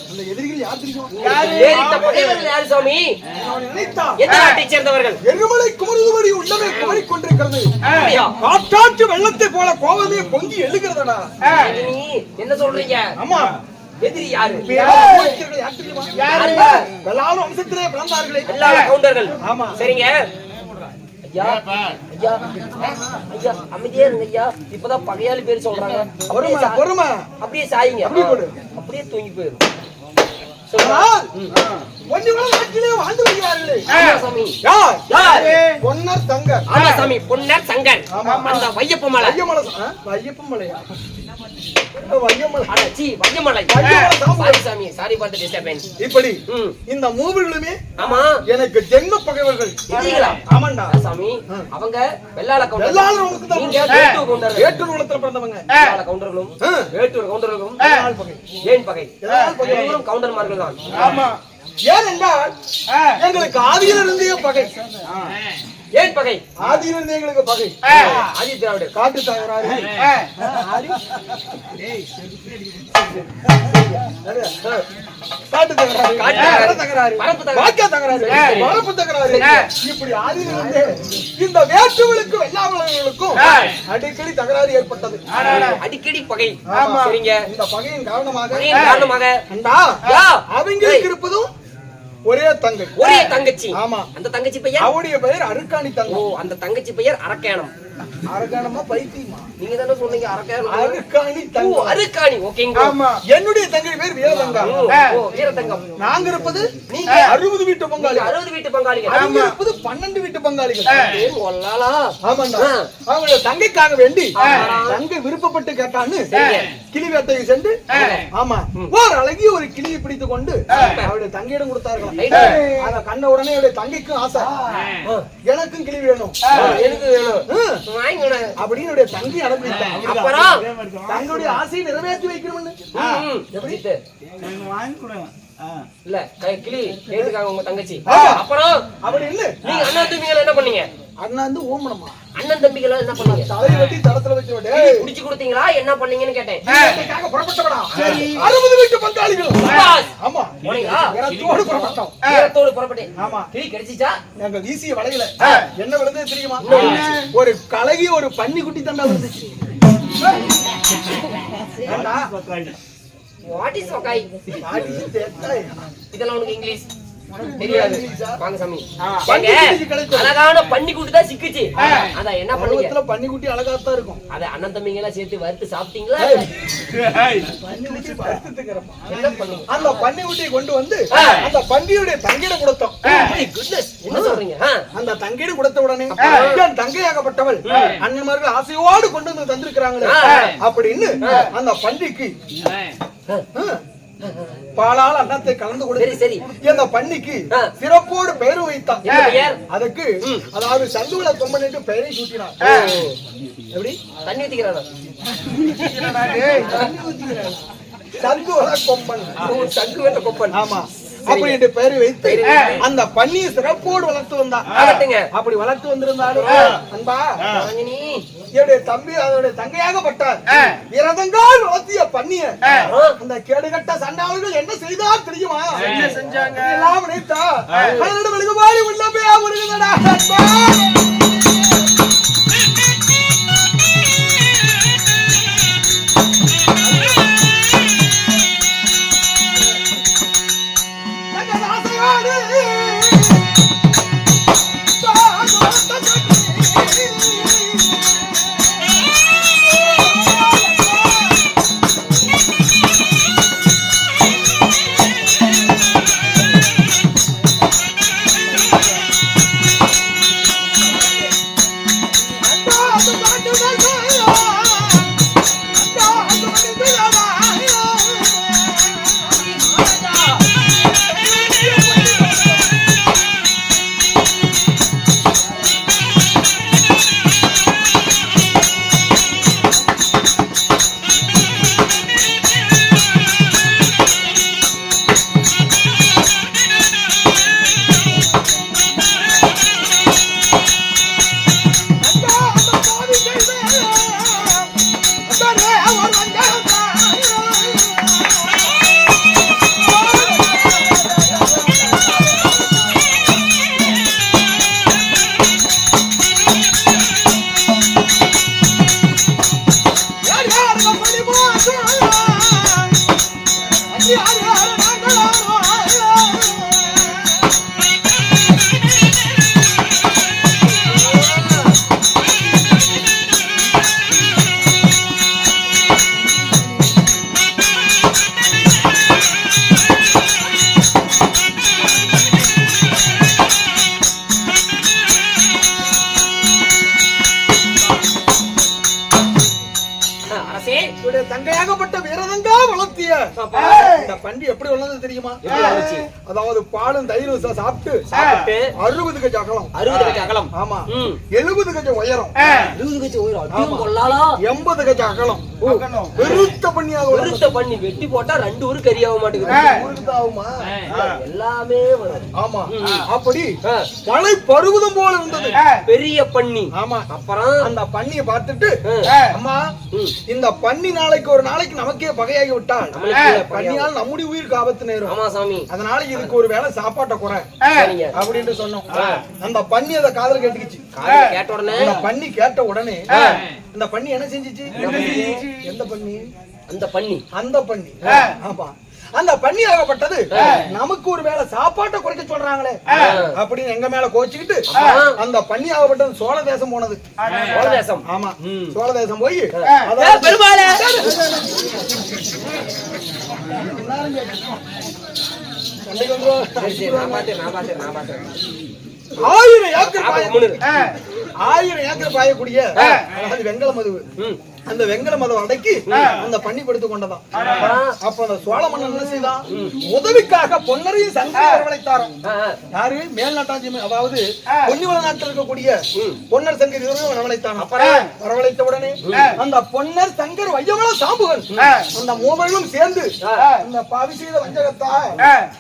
Speaker 1: அந்த
Speaker 2: எதிரிகள் யார் தெரியும்?
Speaker 1: பகைவர்கள் யாரு சாமி? எந்த நாட்டை சேர்ந்தவர்கள்?
Speaker 2: எருமலை குமருதுபடி உள்ளமே குமரிக் கொண்டிருக்கிறது. காட்டாற்று வெள்ளத்தை போல கோபமே பொங்கி எழுகிறதடா.
Speaker 1: நீ என்ன சொல்றீங்க?
Speaker 2: ஆமா.
Speaker 1: எதிரி யாரு?
Speaker 2: யாரு? எல்லாரும் வம்சத்திலே பிறந்தார்களே
Speaker 1: எல்லா கவுண்டர்கள்.
Speaker 2: ஆமா.
Speaker 1: சரிங்க ஐயா, ஐயா, ஐயா, அமைதியா இருங்க ஐயா. இப்பதான் பகையாளி பேர் சொல்றாங்க.
Speaker 2: பொறுமை.
Speaker 1: அப்படியே சாயிங்க. அப்படியே தூங்கி போயிடும்.
Speaker 2: பொன்னர் சங்கர்.
Speaker 1: ஆமா சாமி, பொன்னர் சங்கர். அந்த வையப்ப மலை.
Speaker 2: வையப்ப மலையா?
Speaker 4: வையமலை.
Speaker 1: அட சீ வையமலை.
Speaker 4: வையமலை சாமி.
Speaker 1: சாரி சாமி, சாரி ஃபார் தி டிஸ்டர்பன்ஸ்.
Speaker 4: இப்படி
Speaker 1: ம்.
Speaker 4: இந்த மூவர்களுமே
Speaker 1: ஆமா
Speaker 4: எனக்கு ஜென்ம பகைவர்கள்.
Speaker 1: இதீங்களா?
Speaker 4: ஆமாண்டா
Speaker 1: சாமி, அவங்க வெள்ளாள கவுண்டர்.
Speaker 4: வெள்ளாள உங்களுக்கு தான்
Speaker 1: நீங்க வேட்டூர் கவுண்டர்.
Speaker 4: வேட்டூர் குலத்துல பிறந்தவங்க.
Speaker 1: வெள்ளாள கவுண்டர்களும் வேட்டூர் கவுண்டர்களும்
Speaker 4: எதனால் பகை?
Speaker 1: ஏன் பகை? எல்லோரும் கவுண்டர்மார்கள் தான்.
Speaker 4: ஆமா. ஏனென்றால் எங்களுக்கு ஆதியிலிருந்தே பகை.
Speaker 1: ஏன் பகை?
Speaker 4: ஆதியிலிருந்தே எங்களுக்கு பகை.
Speaker 1: ஆதி திராவிடர்.
Speaker 4: காட்டு தகராறு. காட்டு தகராறு.
Speaker 1: காட்டு
Speaker 4: தகராறு.
Speaker 1: பரப்பு தகராறு.
Speaker 4: வாக்கிய தகராறு. பரப்பு தகராறு. இப்படி ஆதியிலிருந்தே இந்த வேற்றுகளுக்கும் வெள்ளாளர்களுக்கும் அடிக்கடி தகராறு ஏற்பட்டது.
Speaker 1: அடிக்கடி பகை.
Speaker 4: ஆமா.
Speaker 1: சரிங்க.
Speaker 4: இந்த பகையின் காரணமாக
Speaker 1: பகையின் காரணமாக
Speaker 4: அண்டா
Speaker 1: யா.
Speaker 4: அவங்களுக்கு இருப்பதும் ஒரே தங்கை.
Speaker 1: ஒரே தங்கச்சி.
Speaker 4: ஆமா.
Speaker 1: அந்த தங்கச்சி பெயர்?
Speaker 4: அவருடைய பெயர் அருக்காணி
Speaker 1: ஓ,
Speaker 4: தங்கம்.
Speaker 1: அந்த தங்கச்சி பெயர் அரக்கேணம்.
Speaker 4: அரக்காணமா பைத்தியமா?
Speaker 1: நீங்க தானே சொன்னீங்க அரக்கேணம்.
Speaker 4: அருக்காணி
Speaker 1: ஓ,
Speaker 4: தங்கம்.
Speaker 1: அருக்காணி. ஓகேங்க.
Speaker 4: ஆமா. என்னுடைய தங்கை பேர் வீரதங்கா.
Speaker 1: ஓ, வீரதங்கம்.
Speaker 4: நாங்க இருப்பது
Speaker 1: நீங்க
Speaker 4: 60 வீட்டு பங்காளிகள்.
Speaker 1: 60 வீட்டு பங்காளிகள்.
Speaker 4: அவங்க இருப்பது 12 வீட்டு பங்காளிகள்.
Speaker 1: ஏன் ஒல்லாலா?
Speaker 4: ஆமாண்டா. அவங்களுடைய தங்கைக்காக வேண்டி தங்கை விருப்பப்பட்டு கேட்டான்னு கிளி வேட்டையை சென்று ஆமா ஒரு அழகிய ஒரு கிளியை பிடித்துக் கொண்டு அவருடைய தங்கையிடம் கொடுத்தார்கள். அத கண்ட உடனே அவருடைய தங்கைக்கும் ஆசை, எனக்கும் கிளி வேணும்,
Speaker 1: எனக்கு வேணும், வாங்கிடு
Speaker 4: அப்படின்னு என்னுடைய தங்கை அனுப்பிட்டாங்க.
Speaker 1: அப்புறம்
Speaker 4: தங்களுடைய ஆசையை நிறைவேற்றி வைக்கணும்னு எப்படி
Speaker 1: இல்ல கிளி கேட்டுக்காங்க உங்க தங்கச்சி. அப்புறம்
Speaker 4: அப்படி இல்ல
Speaker 1: நீங்க அண்ணன் தம்பிகளை என்ன பண்ணீங்க?
Speaker 4: அண்ணா வந்து ஓமனமா
Speaker 1: அண்ணன் தம்பிகளை என்ன பண்ணீங்க?
Speaker 4: தலையை வெட்டி தடத்துல வச்சு
Speaker 1: குடிச்சு கொடுத்தீங்களா? என்ன பண்ணீங்கன்னு கேட்டேன்.
Speaker 4: புறப்பட்டவடா 60 வீட்டு பங்காளிகள். ஆமா
Speaker 1: போனீங்களா?
Speaker 4: வீரத்தோடு புறப்பட்டோம்.
Speaker 1: வீரத்தோடு புறப்பட்டேன்.
Speaker 4: ஆமா.
Speaker 1: கிளி கிடைச்சிச்சா?
Speaker 4: நாங்க வீசிய வலையில என்ன விழுந்தது தெரியுமா? ஒரு கலகி ஒரு பன்னி குட்டி தண்டா விழுந்துச்சு.
Speaker 1: வாட் இஸ் ஒகாய்?
Speaker 4: ஆடி தேத்தாய்.
Speaker 1: இதெல்லாம் உனக்கு இங்கிலீஷ் தெரியாது. வாங்க சாமி.
Speaker 4: பன்னி குட்டிக்கு கிடைச்சது.
Speaker 1: அழகான பன்னி குட்டி தான் சிக்குச்சு. அதான் என்ன பண்ணீங்க?
Speaker 4: பருவத்துல பன்னி குட்டி அழகாத்தான் இருக்கும்.
Speaker 1: அத அண்ணன் தம்பிங்க எல்லாம் சேர்த்து வறுத்து சாப்பிட்டீங்களா?
Speaker 4: பன்னி குட்டி வறுத்துக்கிறப்ப
Speaker 1: என்ன பண்ணீங்க?
Speaker 4: அந்த பன்னி குட்டியை கொண்டு வந்து அந்த பன்னியுடைய தங்கையிடம் கொடுத்தோம்.
Speaker 1: குட்னஸ், என்ன சொல்றீங்க?
Speaker 4: அந்த தங்கையிடம் கொடுத்த உடனே என் தங்கையாகப்பட்டவள் அண்ணன்மார்கள் ஆசையோடு கொண்டு வந்து தந்திருக்கிறாங்களே அப்படின்னு அந்த பன்னிக்கு பாலால் அன்னத்தை கலந்து கொடுத்து
Speaker 1: சரி
Speaker 4: அந்த பன்னிக்கு சிறப்போடு பெயர் வைத்தான்.
Speaker 1: என்ன பெயர்?
Speaker 4: அதுக்கு அதாவது சந்துவல கொம்பனுக்கு பெயரை சூட்டினான். எப்படி?
Speaker 1: தண்ணி ஊத்திக்கிறானா?
Speaker 4: சந்துவல கொம்பன்.
Speaker 1: சங்குவெட்ட கொப்பன்.
Speaker 4: ஆமா. அப்படி என்று பெயரை வைத்து அந்த பன்னியை சிறப்போடு வளர்த்து வந்தான். அப்படி வளர்த்து வந்திருந்தாலும் அன்பா என்னுடைய தம்பி அதனுடைய தங்கையாகப்பட்டார் விரதங்கால் வளர்த்திய பன்னிய அந்த கேடுகட்ட சண்டாளர்கள் என்ன செய்தார் தெரியுமா? என்ன செஞ்சாங்க? எல்லாம் நினைத்தா அதனோட வெளுகுமாறி உள்ளமே முருகனடா அன்பா. தங்கை வீரதங்கா வளர்த்திய இந்த பண்டி எப்படி வளர்ந்தது தெரியுமா? அதாவது பாலும் தயிரும் சாப்பிட்டு 60 கஜ அகலம்.
Speaker 1: 60 கஜ அகலம்.
Speaker 4: ஆமா. 70 கஜ உயரம்.
Speaker 1: 70 கஜ உயரம். அதிகம் கொள்ளாலா.
Speaker 4: 80 கஜ அகலம். பெருத்த பண்ணியாக
Speaker 1: பெருத்த பண்ணி வெட்டி போட்டா 2 ஊரு கறியாக மாட்டேங்குது.
Speaker 4: ஊருக்கு ஆகுமா?
Speaker 1: எல்லாமே வரும்.
Speaker 4: ஆமா. அப்படி மலை பருவதம் போல இருந்தது
Speaker 1: பெரிய பண்ணி.
Speaker 4: ஆமா.
Speaker 1: அப்புறம்
Speaker 4: அந்த பண்ணியை பார்த்துட்டு அம்மா இந்த பண்ணி நாளைக்கு ஒரு நாளைக்கு நமக்கே பகையாகி விட்டால் பண்ணியால் நம்முடைய உயிருக்கு ஆபத்து நேரும்.
Speaker 1: ஆமா சாமி.
Speaker 4: அதனால இதுக்கு ஒரு வேளை சாப்பாட்டை குறை அப்படின்னு சொன்னோம். அந்த பண்ணி அத காதல கேட்டுக்கிச்சு.
Speaker 1: கேட்ட உடனே
Speaker 4: அந்த பண்ணி கேட்ட உடனே இந்த பண்ணி என்ன செஞ்சிச்சு? எந்த பண்ணி?
Speaker 1: அந்த பண்ணி.
Speaker 4: அந்த பண்ணி. ஆமா. அந்த பண்ணி ஆகப்பட்டது நமக்கு ஒரு வேளை சாப்பாட்டை குறைக்க சொல்றாங்களே அப்படின்னு எங்க மேல கோச்சிக்கிட்டு அந்த பண்ணி ஆகப்பட்டது சோழ தேசம் போனது.
Speaker 1: சோழ தேசம்.
Speaker 4: ஆமா. சோழ தேசம் போய்
Speaker 1: பெருமாளே நான் பாத்தேன்
Speaker 4: 1000 ஏக்கர் பாயக்கூடிய அதாவது வெங்கல மதுவு. அந்த வெங்கல மதுவை அடக்கி அந்த பண்ணி படுத்து கொண்டதான். அப்ப அந்த சோழ மன்னன் என்ன செய்தான்? உதவிக்காக பொன்னரையும் சங்கையும் வரவழைத்தாராம். யாரு? மேல்நாட்டாஞ்சி, அதாவது பொன்னிவள நாட்டில் இருக்கக்கூடிய பொன்னர் சங்கர் இருவரும் வரவழைத்தான். வரவழைத்த உடனே அந்த பொன்னர் சங்கர் வையவள சாம்புகன் அந்த மூவர்களும் சேர்ந்து அந்த பாவி செய்த வஞ்சகத்தா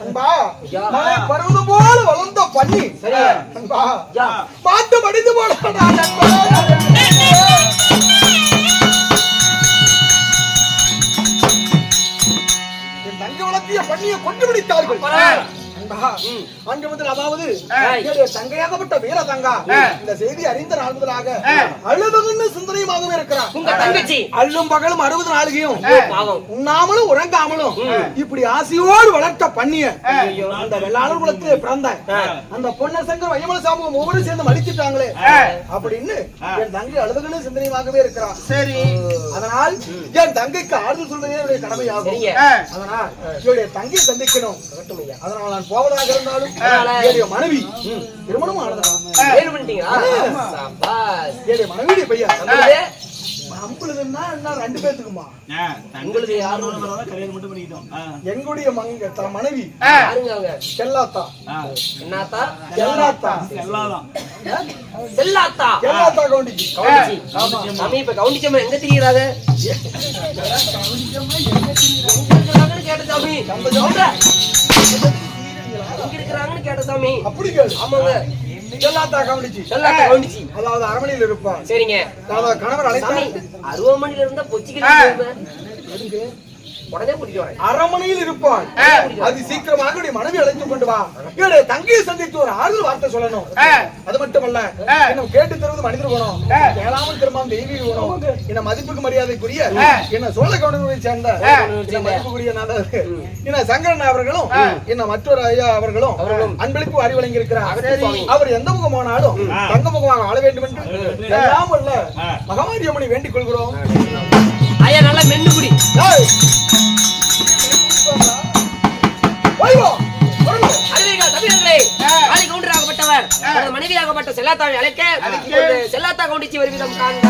Speaker 4: அன்பா பருவதம் போல வளர்ந்த பண்ணி அன்பா பாட்டு படித்து போட பண்ணிய கொண்டு பிடித்தார்கள். அங்க வந்து அதாவது தங்கையாகப்பட்ட வீர தங்கா இந்த செய்தி அறிந்த நாள் முதலாக அழுதுகன்னு சிந்தனையுமாகவே இருக்கிறார். அள்ளும் பகலும் 60 நாளுகையும் உண்ணாமலும் உறங்காமலும் இப்படி ஆசையோடு வளர்த்த பண்ணிய அந்த வெள்ளாளர் குலத்திலே பிறந்த அந்த பொன்னர் சங்கர் வையமல சாமம் ஒவ்வொரு சேர்ந்து மடிச்சிட்டாங்களே அப்படின்னு என் தங்கை அழுதுகன்னு சிந்தனையுமாகவே இருக்கிறார். சரி, அதனால் என் தங்கைக்கு ஆறுதல் சொல்வதே என்னுடைய கடமையாகும். அதனால் என்னுடைய தங்கை சந்திக்கணும். அதனால் நான் போவதாக இருந்தாலும் என்னுடைய மனைவி திருமணம் ஆனதா மனைவி பையா நம்மளுதுன்னா என்ன 2 பேத்துக்குமா? எங்களுடைய மனைவி செல்லாத்தா. செல்லாத்தா கவுண்டிச்சு.
Speaker 1: கவுண்டிச்சம்மா எங்க தெரியுறாங்க? கேட்ட சாமி கேட்ட சாமி. அப்படி ஆமாங்க. செல்லாத்தா கவனிச்சு. அதாவது அரமனையில் இருப்பான். சரிங்க. கணவர் அழைத்தார். 60 மணில இருந்தா பொச்சிக்கு உடனே கூட்டிட்டு வரேன். அரமனையில் இருப்பான். அது சீக்கிரமாக மனைவி அழைத்துக் கொண்டு வா. என்னுடைய தங்கையை சந்தித்து ஒரு ஆறுதல் வார்த்தை சொல்லணும். அது மட்டுமல்ல, இன்னும் கேட்டு தருவது மனிதர் குணம், கேளாமல் திரும்பாம் தெய்வீக குணம். என்ன மதிப்புக்கு மரியாதைக்குரிய என்ன சோழ கவுண்டர்களை சேர்ந்த மதிப்புக்குரிய என்ன சங்கரன் அவர்களும் என்ன மற்றொரு ஐயா அவர்களும் அன்பளிப்பு அறி வழங்கி இருக்கிறார். அவர் எந்த முகமானாலும் தங்க முகமாக ஆள வேண்டும் என்று எல்லாம் அல்ல மகாமாரியம்மனை வேண்டிக் கொள்கிறோம். ஐயா நல்லா மென்னு குடி. மனைவியாகப்பட்ட செல்லாத்தாவை அழைக்க செல்லாத்தா கவுண்டிச்சு வருவிதம் காண்க.